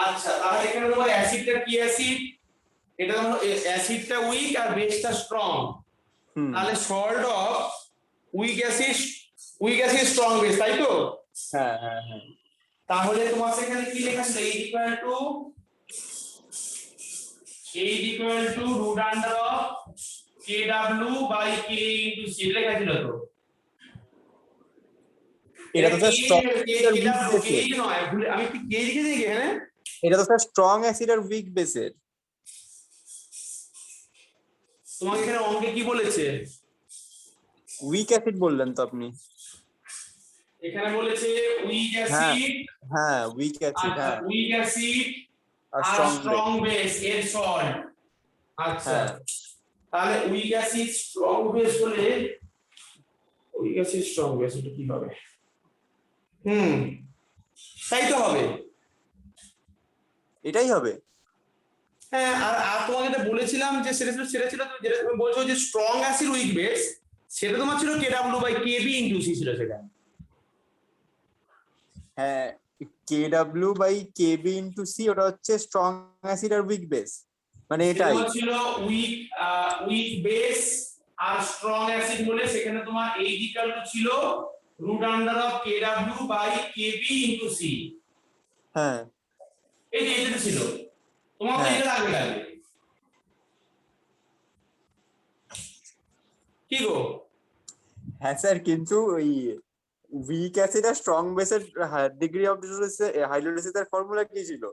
আচ্ছা, তাহলে এখানে তোমার অ্যাসিডটা কি অ্যাসিড? এটা তোমার অ্যাসিডটা উইক আর বেসটা স্ট্রং। তাহলে salt of week acid strong base, তাই তো? হ্যাঁ হ্যাঁ হ্যাঁ। তাহলে তোমার সেখানে কি লেখা ছিল? H = root under of KW/K into C লেখা ছিল তো। এটা তো স্যার স্ট্রং নয়, আমি কি কে লিখেছি এখানে? এটা তো স্যার স্ট্রং অ্যাসিড আর উইক বেসের। তোমাকে এখানে অঙ্কে কি বলেছে? উইক অ্যাসিড বললেন তো আপনি। এখানে বলেছে উইক অ্যাসিড। হ্যাঁ উইক অ্যাসিড, হ্যাঁ উইক অ্যাসিড আর আর স্ট্রং বেস এর সল্ট। আচ্ছা, তাহলে উইক অ্যাসিড স্ট্রং বেস হলে উইক অ্যাসিড স্ট্রং বেস এটা কি হবে? তাই তো হবে, এটাই হবে। হ্যাঁ। আর তোমাকে যেটা বলেছিলাম যে সেটা ছিল যেটা তুমি বলছো যে স্ট্রং অ্যাসিড উইক বেস, সেটা তোমার ছিল KW/KB into C ছিল সেটা। হ্যাঁ KW/KB into C ওটা হচ্ছে স্ট্রং অ্যাসিড আর উইক বেস, মানে এটাই ছিল উইক বেস আর স্ট্রং অ্যাসিড বলে সেখানে তোমার H ছিল √of KW/KB into C। হ্যাঁ এই যে এটা ছিল, তোমাকে এটা লাগবে কি গো? হ্যাঁ স্যার, কিন্তু ওই উইক অ্যাসিড আর স্ট্রং বেসের ডিগ্রি অফ হাইড্রোলিসিসের ফর্মুলা কি ছিল?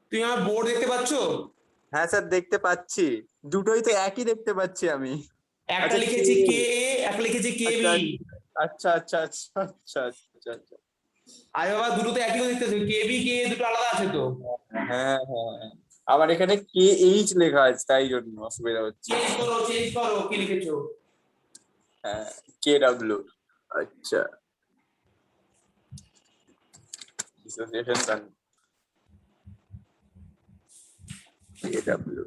তুমি আমার বোর্ড দেখতে পাচ্ছো? হ্যাঁ স্যার দেখতে পাচ্ছি, দুটোই তো একই দেখতে পাচ্ছি আমি। একটা লিখেছি Ka, একটা লিখেছি Kb। আচ্ছা আচ্ছা আচ্ছা আচ্ছা আচ্ছা আচ্ছা। আরে বাবা, দুটো তো একই দেখতেছো, Kb Ka দুটো আলাদা আছে তো। হ্যাঁ হ্যাঁ, আবার এখানে KH লেখা আছে তাই জন্য অসুবিধা হচ্ছে। চেঞ্জ করো কি লিখেছো। হ্যাঁ KW, আচ্ছা ডিসোসিয়েশন KW।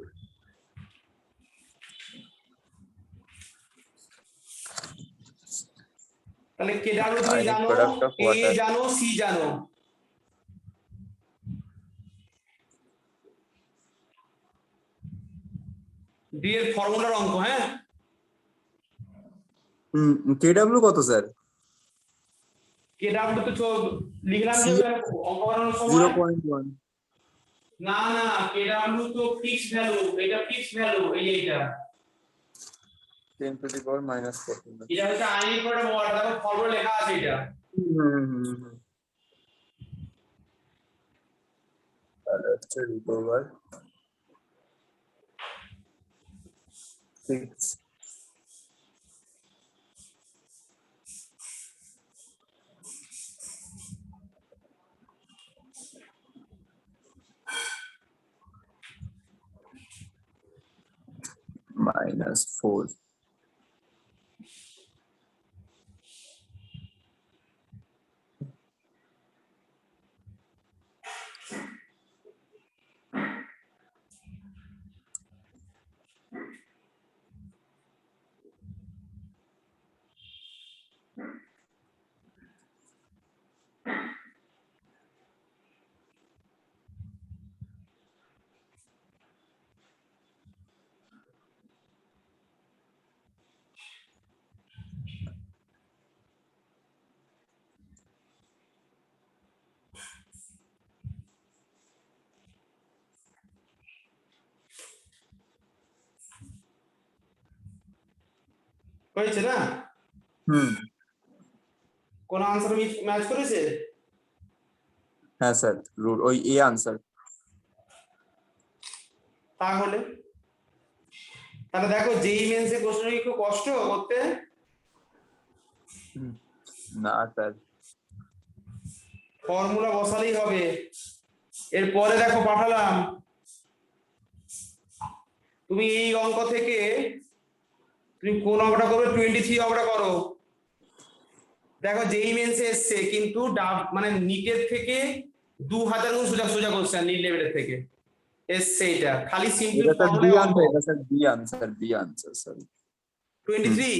তাহলে KW তুমি জানো, A জানো, C জানো। ডি এর ফর্মুলার অঙ্ক, হ্যাঁ। KW কত স্যার? KW তো লিখলাম যে অঙ্ক বানানোর সময় 0.1। না না kW তো ফিক্সড ভ্যালু, এটা ফিক্সড ভ্যালু, এইটা 10 to the power minus 14 এটা হচ্ছে আইনিক করে ওয়াট, দেখো ফর্মুলা লেখা আছে এটা। তাহলে হচ্ছে root over 6 minus 4 হয়েছে না? কোন আনসার ম্যাচ করেছে? হ্যাঁ স্যার, রুট ওই এ আনসার। তাহলে দেখো যেই মেন্সে কোশ্চেন কি খুব কষ্ট করতে? না স্যার, ফর্মুলা বসালেই হবে। এরপরে দেখো পাঠালাম, তুমি এই অঙ্ক থেকে তুমি কোন অঙ্কটা করবে? 23 অঙ্কটা করো। দেখো যেই মেন্সে এসছে কিন্তু মানে নিটের থেকে 2000 গুণ সোজা সোজা কোশ্চেন, নিট লেভেলের থেকে এসছে। এটা খালি সিম্পল এটা স্যার বি ফর্মুলা। আনসার, এটা স্যার বি আনসার স্যার। 23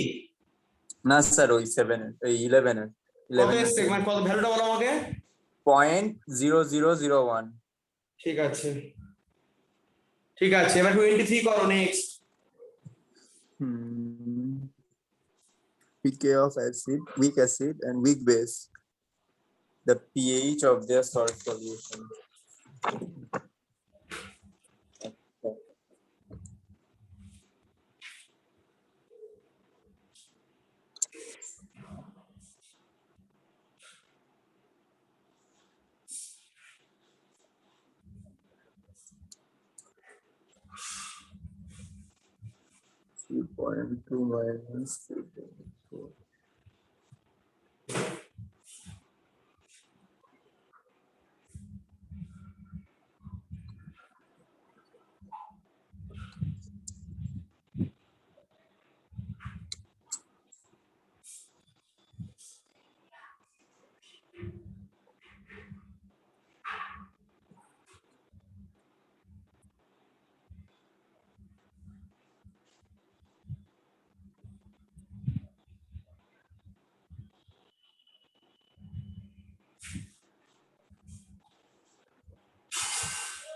না স্যার, ওই 7 এর ওই 11 এর কত এসছে? মানে কত ভ্যালুটা বলো আমাকে। 0.0001। ঠিক আছে ঠিক আছে, এবার 23 করো। Next pK of acid, weak acid and weak base, the pH of their salt solution. -3.2 minus 3.4.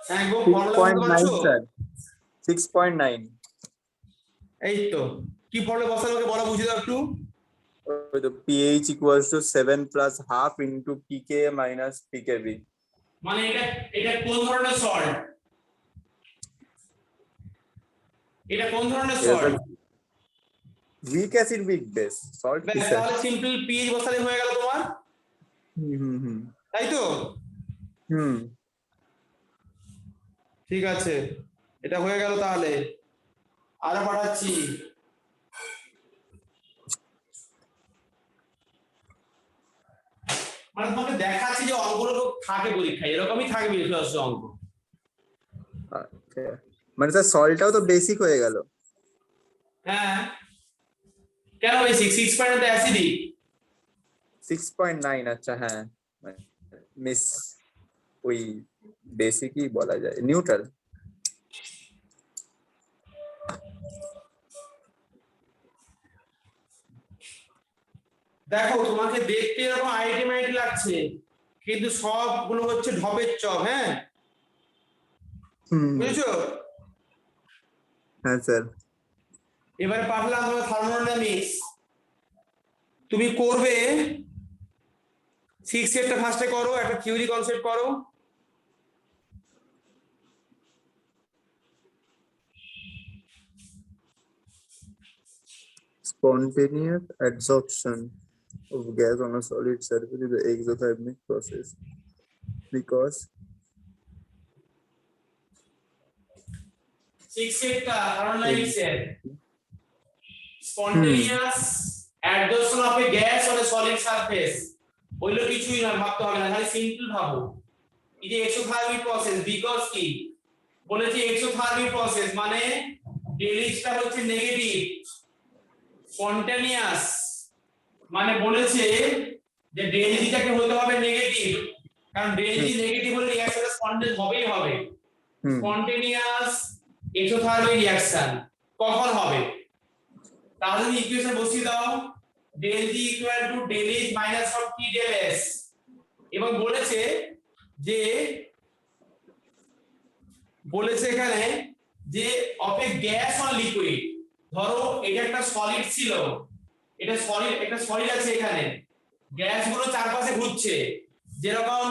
হ্যাঁ গো, ফর্মুলা বলতে 6.9 পারছো? স্যার, 6.9। এই তো কি ফর্মুলা বসালে ওকে বলো, বুঝিয়ে দাও একটু। The pH equals to 7 plus half into pK minus pKb. মানে এটা কোন ধরনের সল্ট? এটা কোন ধরনের salt? Weak acid, weak base salt কি স্যার? তাহলে সিম্পল পিএইচ বসালে হয়ে গেল তোমার, তাই তো? ঠিক আছে, এটা হয়ে গেল। তাহলে আরো পাঠাচ্ছি। মানে তোমাকে দেখাচ্ছি যে অঙ্কগুলো থাকে পরীক্ষায়, এরকমই থাকবে বেশি অঙ্ক। আচ্ছা, মানে স্যার সল্টটাও তো বেসিক হয়ে গেল। হ্যাঁ, কেন বেসিক? 6 তো অ্যাসিডিক। 6.9, আচ্ছা হ্যাঁ, মিস ওই বেসিকই বলা যায়, নিউট্রাল। দেখো তোমাকে দেখতে এরকম আইটি লাগছে, কিন্তু সবগুলো হচ্ছে ঢপের চপ। হ্যাঁ, বুঝেছো? হ্যাঁ স্যার। এবারে পাঠলাম আমরা থার্মোডাইনামিক্স। তুমি করবে 6 এরটা ফার্স্টে করো, একটা থিওরি কনসেপ্ট করো। Spontaneous adsorption of gas on a solid surface is an exothermic process because 6 একটা Caroline said spontaneous adsorption of a gas on a solid surface ওইগুলো কিছুই না, ভাবতে হবে না, খালি সিম্পল ভাবো। এই যে এক্সোথার্মিক প্রসেস, বিকজ কি বলেছি এক্সোথার্মিক প্রসেস মানে ডেলিজটা হচ্ছে নেগেটিভ, স্পন্টানিয়াস মানে বলেছে যে ডেলিজিটাকে হতে হবে নেগেটিভ, কারণ ডেলিজি নেগেটিভ হলে রিঅ্যাকশনটা স্পন্টেনিয়াস হবেই হবে। স্পন্টেনিয়াস এক্সোথার্মিক রিঅ্যাকশন কখন হবে? তাহলে ইকুয়েশন বসিয়ে দাও, del G equal to del H minus of T del S, এবং বলেছে যে এখানে যে of a gas or liquid, ধরো এটা একটা সলিড ছিল, এটা সলিড, একটা সলিড আছে, এখানে গ্যাস গুলো চারপাশে ঘুরছে, যেরকম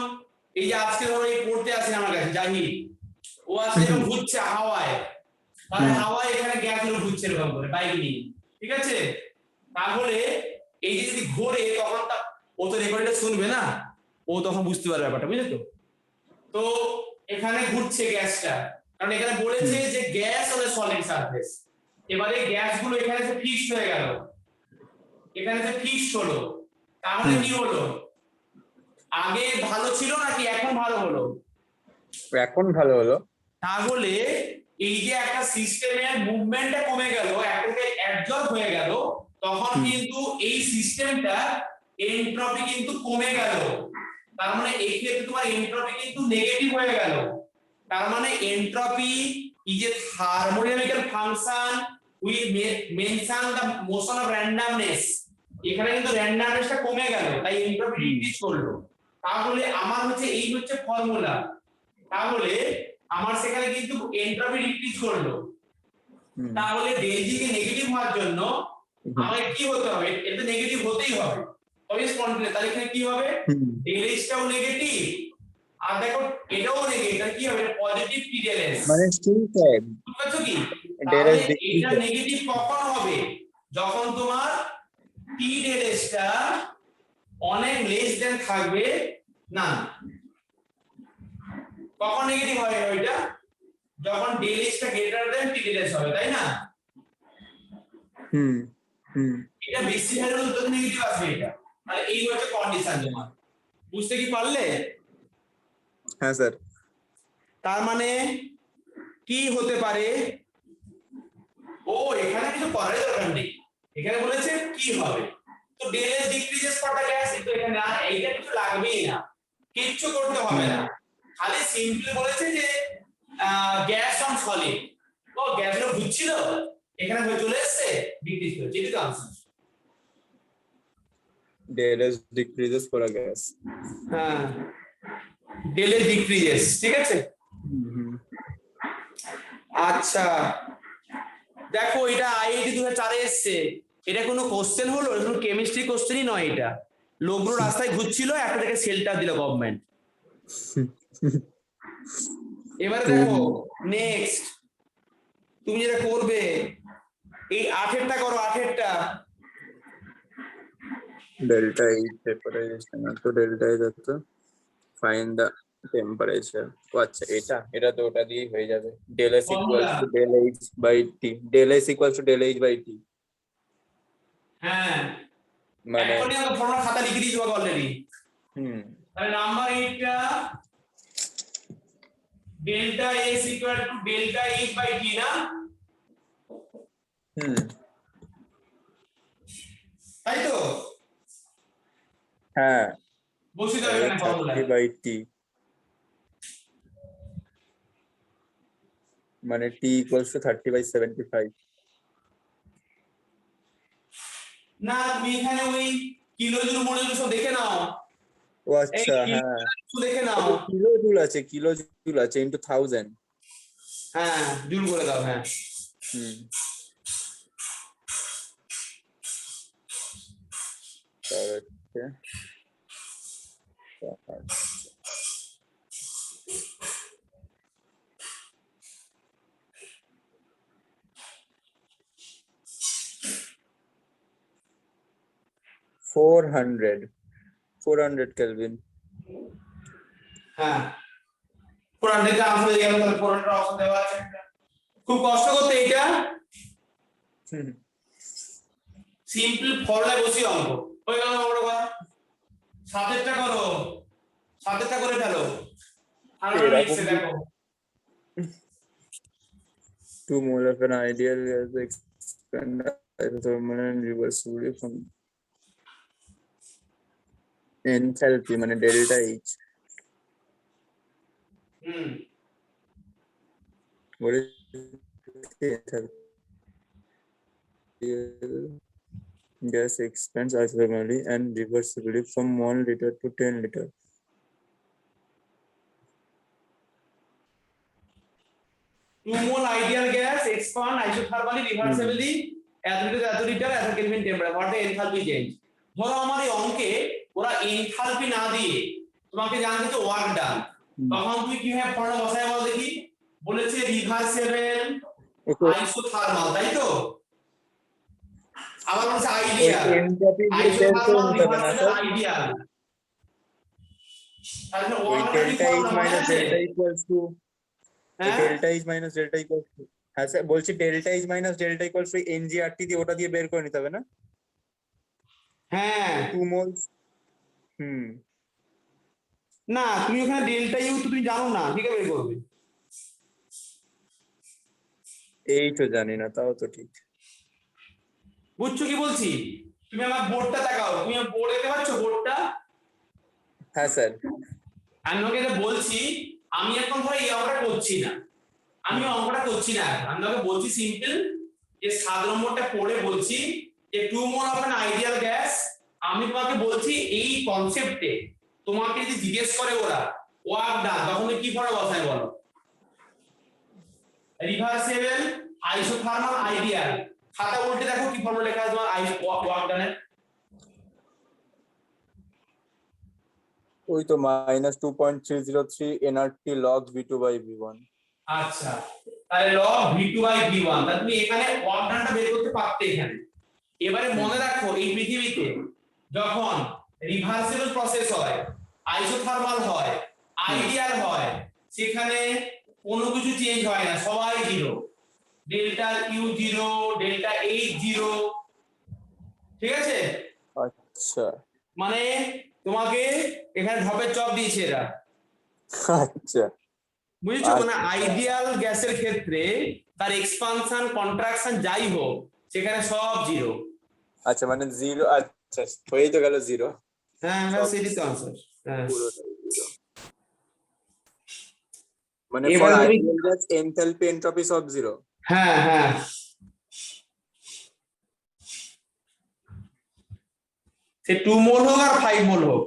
এই যে আজকে ধরো এই পড়তে আছে আমার কাছে জাহিদ, ও আজকে এরকম ঘুরছে হাওয়ায়, তাহলে হাওয়ায় এখানে গ্যাস গুলো ঘুরছে এরকম করে বাইক নিয়ে, ঠিক আছে? তাহলে এই যে যদি ঘোরে তখন ও তো রেকর্ডটা শুনবে না, ও তখন বুঝতে পারবে ব্যাপারটা, বুঝলে তো? তো এখানে ঘুরছে গ্যাসটা, কারণ এখানে বলেছে যে gas on a solid surface. এবারে গ্যাসগুলো এখানে যে ফিক্সড হয়ে গেল, এখানে যে ফিক্সড হলো, তাহলে কি হলো? আগে ভালো ছিল নাকি এখন ভালো হলো? এখন ভালো হলো। তাহলে এই যে একটা সিস্টেমের মুভমেন্টটা কমে গেল, একটাকে অ্যাবজর্ব হয়ে গেল, তখন কিন্তু এই সিস্টেমটা এনট্রপি কিন্তু কমে গেল। তার মানে এই ক্ষেত্রে তোমার এনট্রপি কিন্তু নেগেটিভ হয়ে গেল। তার মানে entropy is a thermodynamical function we mention the motion of randomness. এখানে কিন্তু র্যান্ডমনেসটা কমে গেল, তাই এনট্রপি ডিক্রিজ করলো। তাহলে আমার হচ্ছে এই হচ্ছে ফর্মুলা, তাহলে আমার সেখানে কিন্তু এনট্রপি ডিক্রিজ করলো। তাহলে del G কে নেগেটিভ হওয়ার জন্য আমাকে কি হতে হবে? এটা নেগেটিভ হতেই হবে, তবে স্পন্টানিয়াস। তাহলে এখানে কি হবে? del H টাও নেগেটিভ, আর দেখো এটাও নেগেটিভ, তাহলে কি হবে? পজিটিভ T del S, মানে ঠিক আছে, বুঝছো কি? del তাহলে S এটা নেগেটিভ কখন হবে? যখন তোমার T del S টা অনেক লেস দেন থাকবে না। কখন নেগেটিভ হয় ওইটা? যখন del H টা greater than T del S হবে, তাই না? এটা বেশি ভ্যালু হলে তো নেগেটিভ আসবে এটা। তাহলে এই হচ্ছে কন্ডিশন তোমার, বুঝতে কি পারলে? হ্যাঁ স্যার। তার মানে কি হতে পারে? ও এখানে কিছু করার দরকার নেই, এখানে বলেছে কি হবে। তো del S decreases for the gas, তো এখানে আর এইটা কিছু লাগবেই না, কিচ্ছু করতে হবে না, খালি সিম্পলি বলেছে যে গ্যাস অন সলিড। ও গ্যাসটা ঘুরছিল, এখানে হয়ে চলে এসেছে, ডিক্রিজ করে, যেটা তো answer. del S decreases for a gas. হ্যাঁ, del S decreases, ঠিক আছে? আচ্ছা দেখো, এটা আইআইটি 2004 এ এসেছে, এটা কোনো কোশ্চেন হলো? এটা কোনো কেমিস্ট্রি কোশ্চেনই নয়, এটা লোকগুলো রাস্তায় ঘুরছিল, একটা থেকে শেল্টার দিল গভর্নমেন্ট। এবারে দেখো নেক্সট, তুমি যেটা করবে এই 8এরটা করো, 8এরটা। delta H vaporization তো delta H হচ্ছে find the temperature। ও আচ্ছা, এটা তো ওটা দিয়ে হয়ে যাবে, del S equals to del H by T, del S equals to del H by T। হ্যাঁ মানে এখনই আমরা ফর্মুলা খাতা লিখে দিয়েছি অলরেডি। তাহলে নাম্বার 8টা delta S equal to delta H by T না? তাই তো? হ্যাঁ, বসিয়ে দাও এখানে ফর্মুলা 30 by T, মানে T equals to 30 by 75। না, তুমি এখানে ওই কিলো জুল মডেল সব দেখে নাও। ও আচ্ছা, হ্যাঁ দেখে নাও, কিলো জুল আছে ইনটু 1000। হ্যাঁ জুল করে দাও, হ্যাঁ। 400 Kelvin. হ্যাঁ 400 কে আনসার দিয়ে গেল, তাহলে 400 অপশন দেওয়া আছে একটা। খুব কষ্ট করতে এটা হুম, সিম্পল ফর্মুলায় বসি অঙ্ক হয়ে গেল। আমরা করা সাতেরটা করো, সাতেরটা করে ফেলো। আর নেক্সট এরকম দেখো 2 mole of an ideal gas expand isothermal and reversibly from enthalpy মানে delta H. Hmm What is the enthalpy? Gas expands isothermally and reversibly from 1 liter to 10 liter. 2 mole ideal gas expand isothermally reversibly এত লিটার এত kelvin temperature. What the enthalpy change. ধরো আমার এই অঙ্কে ওরা এনথালপি না দিয়ে তোমাকে জানতে হচ্ছে ওয়ার্ক ডান, তখন তুমি কিভাবে ফর্মুলা বসায় বল দেখি। বলেছে রিভার্সেবল আইসোথার্মাল, তাই তো? আবার বলছে আইডিয়াল, enthalpy আইসোথার্মাল নিতে হবে না রিভার্সেবল স্যার? আইডিয়াল। তাহলে ওই work delta H minus delta equals to হ্যাঁ delta H minus delta equals to, হ্যাঁ স্যার বলছি delta H minus delta equals to NGRT দিয়ে ওটা দিয়ে বের করে নিতে হবে না হ্যাঁ 2 moles? হুম, না তুমি ওখানে ডেল্টা ইউ তো তুমি জানো না, ঠিক আছে বের করবে। এই তো জানি না, তাও তো ঠিক। বুঝছো কি বলছি? তুমি আমার বোর্ডটা তাকাও, তুমি বোর্ড দেখতে পাচ্ছ বোর্ডটা? হ্যাঁ স্যার। আমি ওকে যে বলছি, আমি এখন ধরো এই অঙ্কটা করছি না, আমি অঙ্কটা করছি না, আমি ওকে বলছি সিম্পল যে 7 নম্বরটা পড়ে বলছি যে 2 mole of an ideal gas. আমি তোমাকে বলছি এই কনসেপ্টে তোমাকে যদি জিজ্ঞেস করে ওরা ওয়ার্ক ডান, তখন তুমি কি ফর্মুলা বসায় বলো? Reversible isothermal ideal. খাতা উল্টে দেখো কি ফর্মুলা লেখা আছে তোমার ওয়ার্ক ডানের। ওই তো -2.303 nRT log V2/V1। আচ্ছা তাহলে log v2/v1, তাহলে তুমি এখানে ওয়ার্ক ডানটা বের করতে পারতে এখানে। এবারে মনে রাখো এই পৃথিবীতে যখন রিভার্সিবল প্রসেস হয়, আইসোথার্মাল হয়, আইডিয়াল হয়, সেখানে কোনো কিছু চেঞ্জ হয় না, সবাই zero. Delta U zero, delta H zero, ঠিক আছে? আচ্ছা মানে তোমাকে এখানে ঢপের চপ দিয়েছে এরা, আচ্ছা বুঝেছো? মানে আইডিয়াল গ্যাসের ক্ষেত্রে তার এক্সপানশন কন্ট্রাকশন যাই হোক সেখানে সব জিরো। আচ্ছা মানে 0, আচ্ছা হয়েই তো গেল 0। হ্যাঁ সব সেটাই তো আনসার। হ্যাঁ পুরোটাই 0, মানে ফর এবারে তুমি আইডিয়াল গ্যাস এনথালপি এন্ট্রপি সব 0। হ্যাঁ হ্যাঁ সে 2 মোল হোক আর 5 মোল হোক।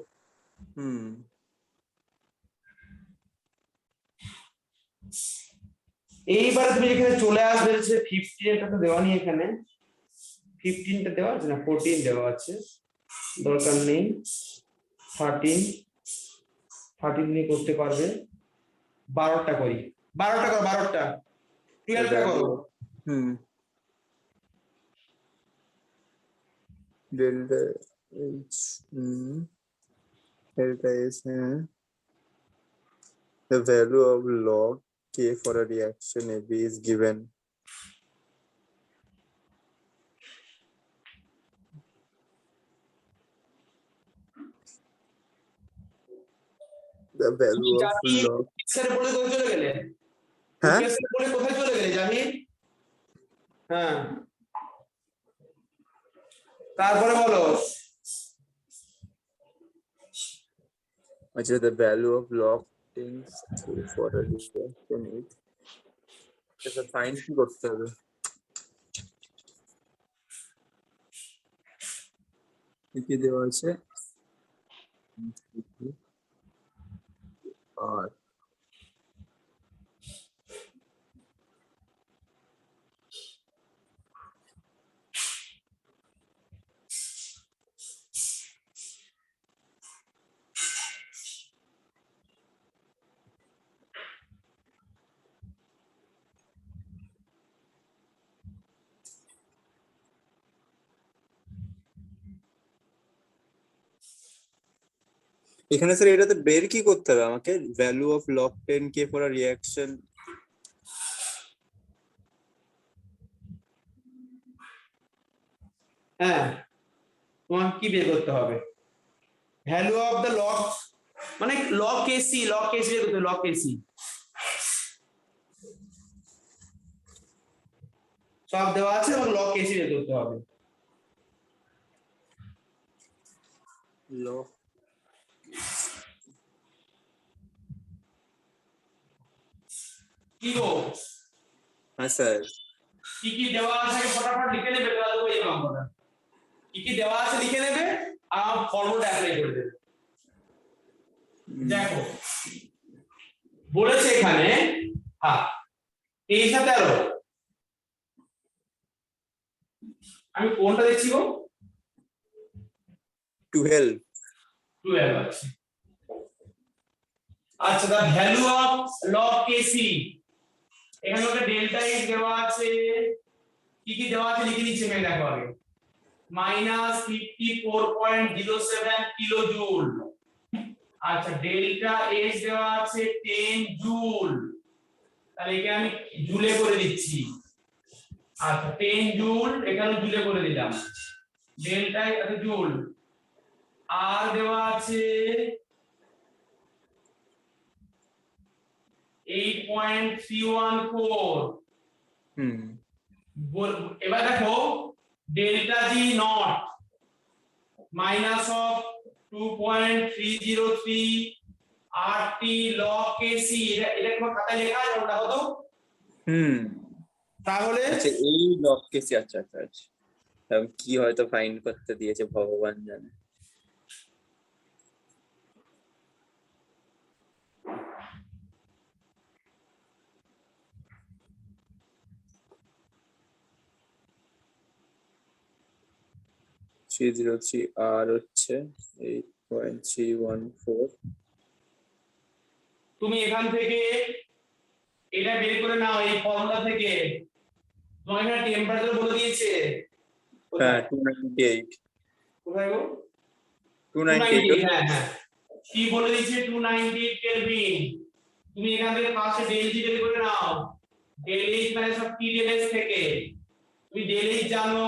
হুম, এইবারে তুমি এখানে চলে আসবে যে 15 টা তো দেওয়া নেই এখানে, 15 টা দেওয়া আছে না 14 দেওয়া আছে, দরকার নেই। 13 13 নিয়ে করতে পারবে। 12টা করি, 12টা করো, 12টা 12টা করো। হুম, delta H, delta S, the value of log K for a reaction AB is given. The value of log, কেসের বলে কোথায় চলে গেলে? হ্যাঁ কেসের বলে কোথায় চলে গেলে জানি? হ্যাঁ তারপরে বলো। আচ্ছা, the value of log things K for a reaction is, এটা ফাইন কি করতে হবে? কি দেওয়া আছে? আর এখানে স্যার এটাতে বের কি করতে হবে আমাকে, value of log 10k for a reaction? হ্যাঁ, তোমার কি বের করতে হবে? ভ্যালু অফ দ্য লগ, মানে লগ কেসি, লগ কেসি বের করতে হবে, লগ কেসি সব দেওয়া আছে এবং লগ কেসি বের করতে হবে। log কি গো, হ্যাঁ স্যার, কি কি দেওয়া আছে ফটাফট লিখে নেবে, তাহলে দেবো এই অঙ্কটা। কি কি দেওয়া আছে লিখে নেবে আর ফর্মুলা অ্যাপ্লাই করে দেবে। দেখো বলেছে এখানে, হ্যাঁ 23 আর 13, আমি কোনটা দেখছি গো? 12। 12 আছে। আচ্ছা, দা ভ্যালু অফ লগ কেসি, এখানে ওটা ডেল্টা এক্স দেওয়া আছে, কি কি দেওয়া আছে লিখে নিচ্ছি আমি, দেখো আগে -54.07 কিলো জুল। আচ্ছা, ডেল্টা এক্স দেওয়া আছে 10 জুল, তাহলে একে আমি জুলে করে দিচ্ছি। আচ্ছা 10 জুল এখানে জুলে করে দিলাম, ডেল্টা এত জুল। আর দেওয়া আছে 8.314। এবার দেখো delta G naught minus of 2.303 RT log KC, এটা তোমার খাতায় লেখা আছে ওটা কত? তাহলে আচ্ছা এই log কেসি, আচ্ছা আচ্ছা আচ্ছা, তাহলে কি হয়তো ফাইন্ড করতে দিয়েছে ভগবান জানে। আর হচ্ছে 8.314। তুমি এখান থেকে এটা বের করে নাও, এই ফর্মুলা থেকে। তোমার এখানে টেম্পারেচার বলে দিয়েছে, হ্যাঁ 298। কোথায় গো? 298। হ্যাঁ হ্যাঁ, কি বলে দিয়েছে? 298 কেলভিন। তুমি এখান থেকে ফার্স্টে ডেল জি বের করে নাও, ডেল এইচ মানে সব টি ডেল এস থেকে। তুমি ডেল এইচ জানো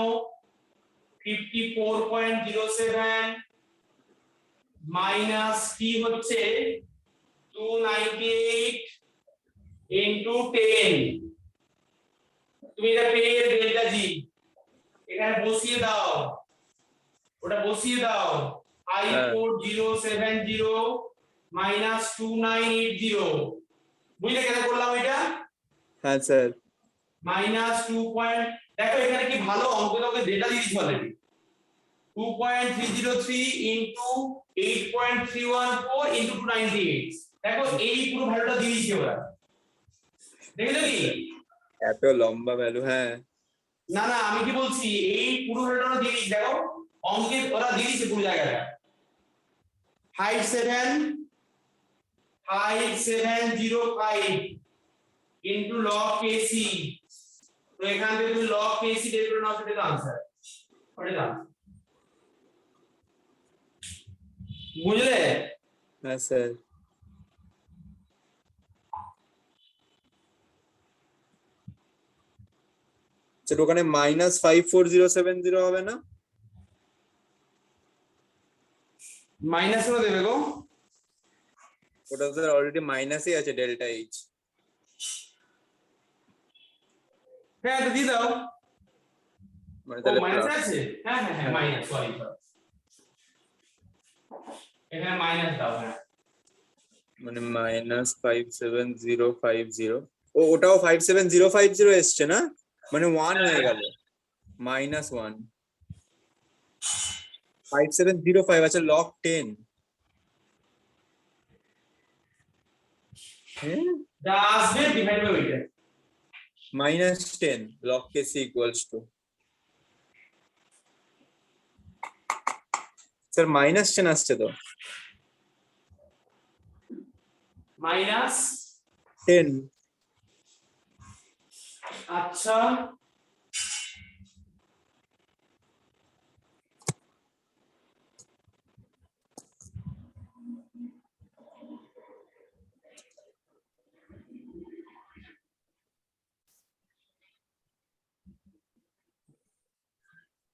54.07 মাইনাস টি হচ্ছে 298 ইনটু 10। তুমি এটা পেয়ে ডেল্টা জি এখানে বসিয়ে দাও, ওটা বসিয়ে দাও, 54070 মাইনাস 2980। বুঝলে কেন করলাম এটা? হ্যাঁ স্যার। মাইনাস 2 পয়েন্ট, দেখো এখানে কি ভালো অঙ্ক তোকে ডেটা দিয়ে দিচ্ছি অলরেডি। 2.303 into 8.314 into 298। দেখো এই পুরো ভ্যালুটা দিয়ে দিয়েছে ওরা, দেখেছো কি? এত লম্বা ভ্যালু, হ্যাঁ। না না, আমি কি বলছি, এই পুরো ভ্যালুটা দিয়ে দিয়েছে, দেখো অঙ্কে ওরা দিয়ে দিয়েছে পুরো জায়গাটা। 5705 ইনটু লগ কেসি। তো এখান থেকে তুমি লগ কেসি বের করে নাও, সেটা आंसर ওটা দাও। বুঝলে? হ্যাঁ স্যার। স্যার ওখানে -54070 হবে না? মাইনাস করে দেবে গো। ওটা তো অলরেডি মাইনাসই আছে ডেল্টা এইচ। হ্যাঁ তো দিয়ে দাও। মানে ও তাহলে মাইনাস প্লাস। আছে, হ্যাঁ হ্যাঁ হ্যাঁ মাইনাস, সরি এখানে মাইনাস দাও। হ্যাঁ মানে -57050। ও ওটাও 57050 এসছে না, মানে 1 হয়ে গেল, -1 5705। আচ্ছা log 10, হ্যাঁ যা আসবে ডিভাইড বাই ওইটা। -10 log k c equals to, sir -10 আসছে তো, মাইনাস -10। আচ্ছা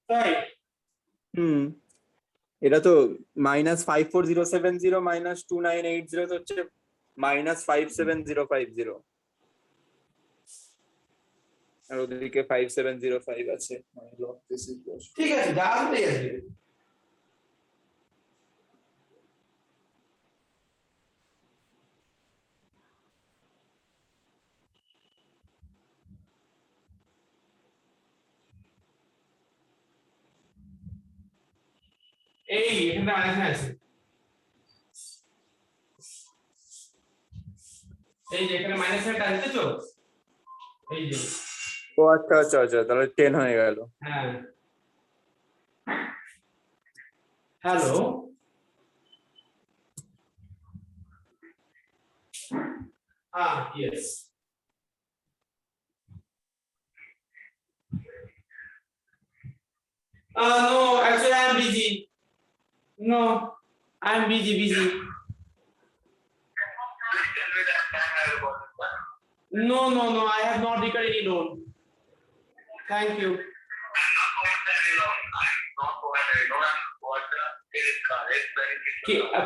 তাই এটা তো -54070 -2980 তো হচ্ছে -57050 আর ওদিকে 5705 আছে ঠিক আছে, যা আসবে আসবে। এই এখানটা মাইনাস আছে, এই যে এখানে মাইনাস একটা আছে তো, এই যে ও আচ্ছা আচ্ছা আচ্ছা, তাহলে 10 হয়ে গেল। হ্যাঁ। Hello, yes. No, actually I am busy. No, I am busy. No, I have not taken any loan. Thank you.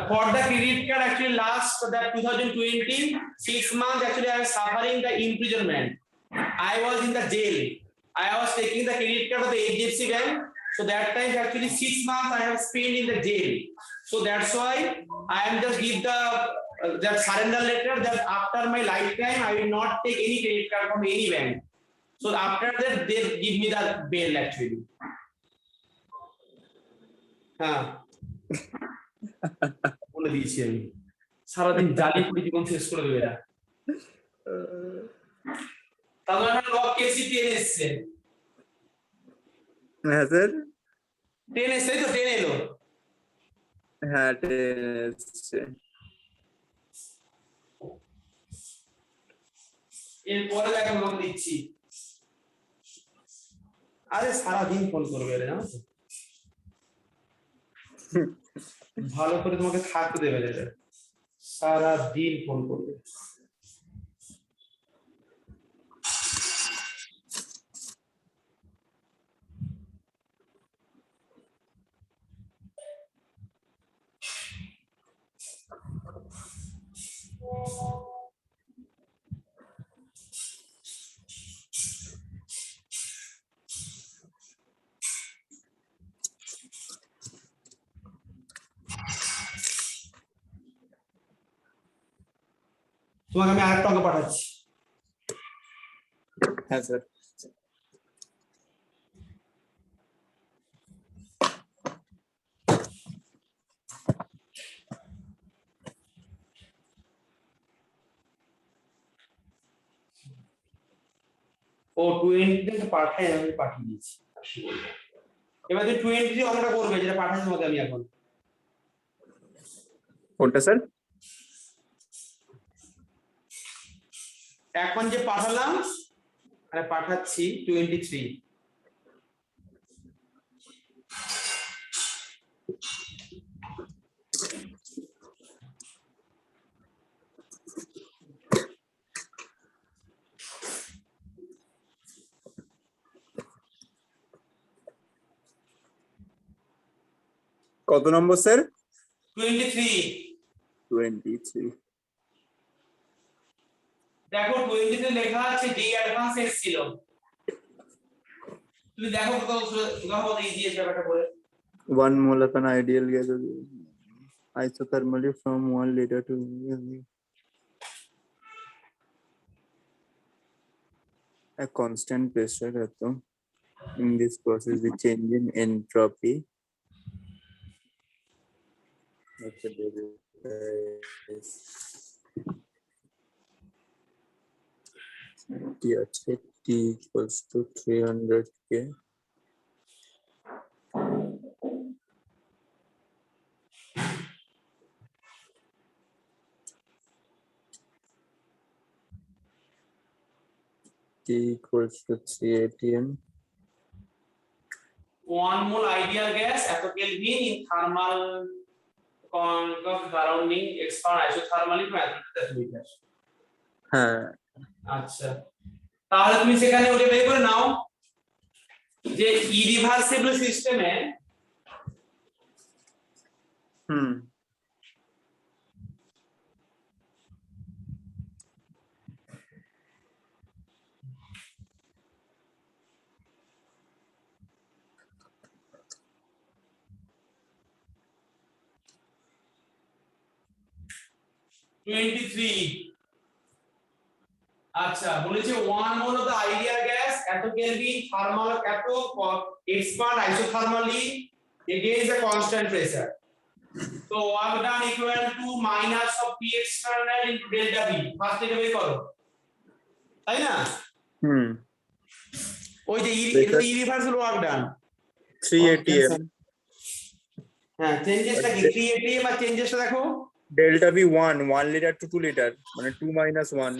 For the credit card, actually last that 2020 6 months, actually I was suffering the imprisonment. I was in the jail. I was taking the credit card of the HDFC Bank. So that time actually 6 months I have spent in the jail. So that's why I am just give the that surrender letter that after my lifetime I will not take any credit card from any bank. So after that they give me the bail actually. হ্যাঁ, বলে দিয়েছি আমি, সারাদিন জালি করে জীবন শেষ করে দেবে এরা। তাহলে এখন লগ কেসি 10 এসছে। হ্যাঁ স্যার, 10 এসছে তো, 10 এলো। হ্যাঁ 10 এসছে। এরপরে এখন লগ দিচ্ছি। আরে সারাদিন ফোন করবে এরা, জানো তো, ভালো করে তোমাকে থাকতে দেবে এরা, সারাদিন ফোন করবে। তোমাকে আমি আরেকটা অঙ্ক পাঠাচ্ছি। হ্যাঁ স্যার। ও 20 পাঠাই, আমি পাঠিয়ে দিয়েছি। এবার তুই 20 অঙ্কটা করবে, যেটা পাঠাচ্ছি তোমাকে আমি এখন। কোনটা স্যার? এখন যে পাঠালাম, আরে পাঠাচ্ছি 23। কত নম্বর স্যার? 23। 23। দেখো 20 তে লেখা আছে ডি অ্যাডভান্স এসেছিল, তুমি দেখো কত কত ইজি আছে ব্যাপারটা বলে। 1 mole of an ideal gas isothermally from 1 liter to a constant pressure at the in this process the change in entropy T equals to 300 K T equals to 3 atm 1 mole ideal gas at Kelvin in thermal surrounding expand isothermally from atmosphere। হ্যাঁ আচ্ছা, তাহলে তুমি সেখানে ওটা বের করে নাও। যে ইরিভার্সিবল সিস্টেমে হুম আচ্ছা বলেছে 1 mole of the ideal gas এত কেলভিন থার্মাল এত expand আইসোথার্মালি against the constant pressure. So work done equal to minus of P external into delta V. First এটা বের করো, তাই না? হুম ওই যে ইরিভার্সিবল ওয়ার্ক ডান 3 atm হ্যাঁ চেঞ্জেসটা কি 3 atm আর চেঞ্জেসটা দেখো delta v 1 liter to 2 liter মানে 2 minus 1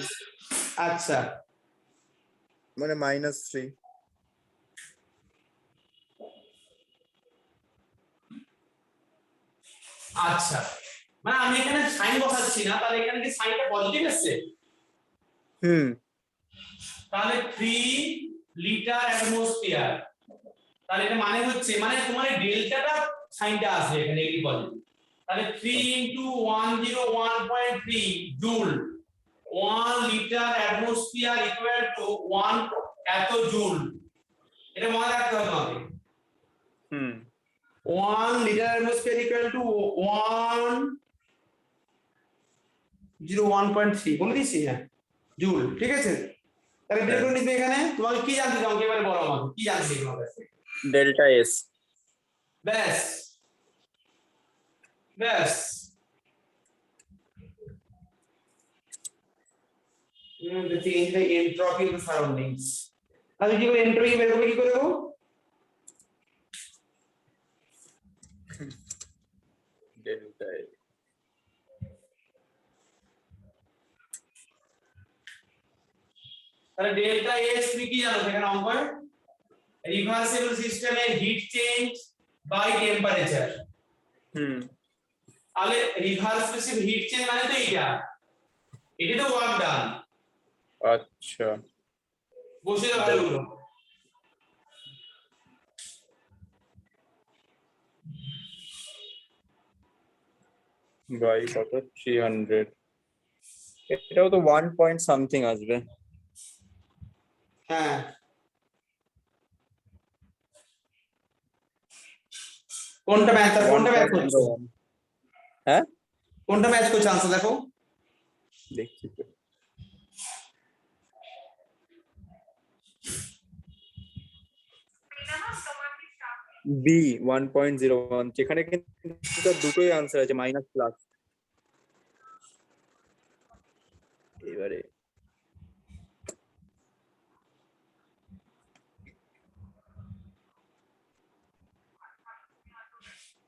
আচ্ছা মানে minus 3 আচ্ছা মানে আমি এখানে সাইন বসাচ্ছি না, তাহলে এখানে কি সাইনটা পজিটিভ আসছে? হুম তাহলে 3 লিটার অ্যাটমোস্ফিয়ার, তাহলে এটা মানে হচ্ছে মানে তোমার ডেল্টাটা সাইনটা আসবে এখানে এই পজিটিভ, তাহলে 3 into 101.3 joule 1 litre atmosphere equal to 1 এত জুল। এটা মনে রাখতে হবে তোমাকে। হুম 1 liter atmosphere equal to 101.3 বলে দিছি হ্যাঁ জুল, ঠিক আছে? তাহলে বের করে নিতে এখানে তোমাকে কি জানতে চাও এবারে বলো আমাকে কি জানতে তোমার কাছে? delta s ব্যাস ব্যাস the change the entropy of the surroundings. তাহলে কি করে এন্ট্রপি বের করবে কি করে গো? delta s তাহলে ডেল্টা এস তুমি কি জানো সেখানে অঙ্কে রিভার্সিবল সিস্টেমে হিট চেঞ্জ বাই টেম্পারেচার। হুম তাহলে রিভার্সিবল হিট চেঞ্জ মানে তো এটা তো ওয়ার্ক ডান। আচ্ছা বসে দাও ভ্যালুগুলো। বাই কত 300 এটাও তো 1 পয়েন্ট সামথিং আসবে। হ্যাঁ কোনটা ম্যাচ করছো? হ্যাঁ কোনটা ম্যাচ করছো আনসার দেখো দেখছি তো বি 1.01 যেখানে কিন্তু দুটোই আনসার আছে মাইনাস প্লাস। এবারে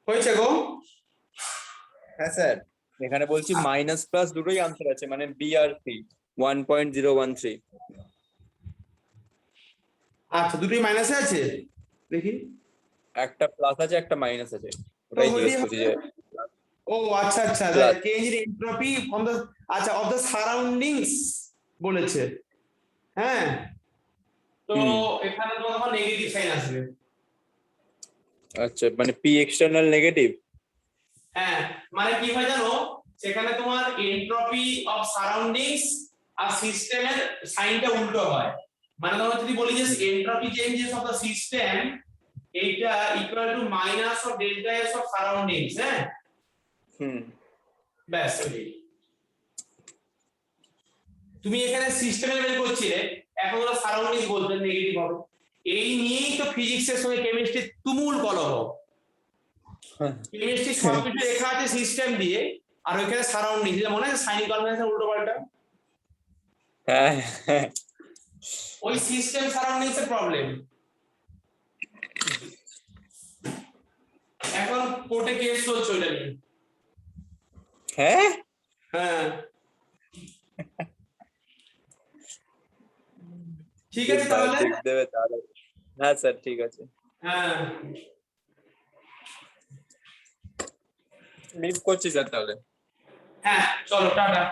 হয়েছে গো? হ্যাঁ স্যার এখানে বলছি মাইনাস প্লাস দুটোই আনসার আছে মানে বি আর সি 1.013। আচ্ছা দুটোই মাইনাসে আছে দেখি। একটা প্লাস আছে একটা মাইনাস আছে ওটাই জিজ্ঞেস করছি যে ও আচ্ছা আচ্ছা Plus. Change in entropy from the আচ্ছা অফ দ্য সারাউন্ডিংস বলেছে হ্যাঁ তো এখানে তো তখন নেগেটিভ সাইন আসবে। আচ্ছা মানে পি এক্সটার্নাল নেগেটিভ। হ্যাঁ মানে কি হয় জানো সেখানে তোমার এন্ট্রপি অফ সারাউন্ডিংস আর সিস্টেমের সাইনটা উল্টো হয়। মানে আমরা যদি বলি যে entropy changes of the system এইটা equal to minus of delta S of surroundings. হ্যাঁ হুম ব্যাস তুমি এখানে সিস্টেমের বের করছিলে এখন ওরা সারাউন্ডিংস বলতে নেগেটিভ হবে। এই নিয়েই তো ফিজিক্সের সঙ্গে কেমিস্ট্রি তুমুল কলহ। কেমিস্ট্রি সবকিছু লেখা আছে সিস্টেম দিয়ে আর ওইখানে সারাউন্ডিংস যেটা মনে আছে সাইন কনভেনশন উল্টো পাল্টা হ্যাঁ ওই সিস্টেম সারাউন্ডিংস এর প্রবলেম। এখন কোর্টে কেস চলছে ওইটা নিয়ে। হ্যাঁ হ্যাঁ ঠিক আছে তাহলে। দেবে তাহলে হ্যাঁ স্যার ঠিক আছে হ্যাঁ লিভ করছি স্যার তাহলে। হ্যাঁ চলো টাটা।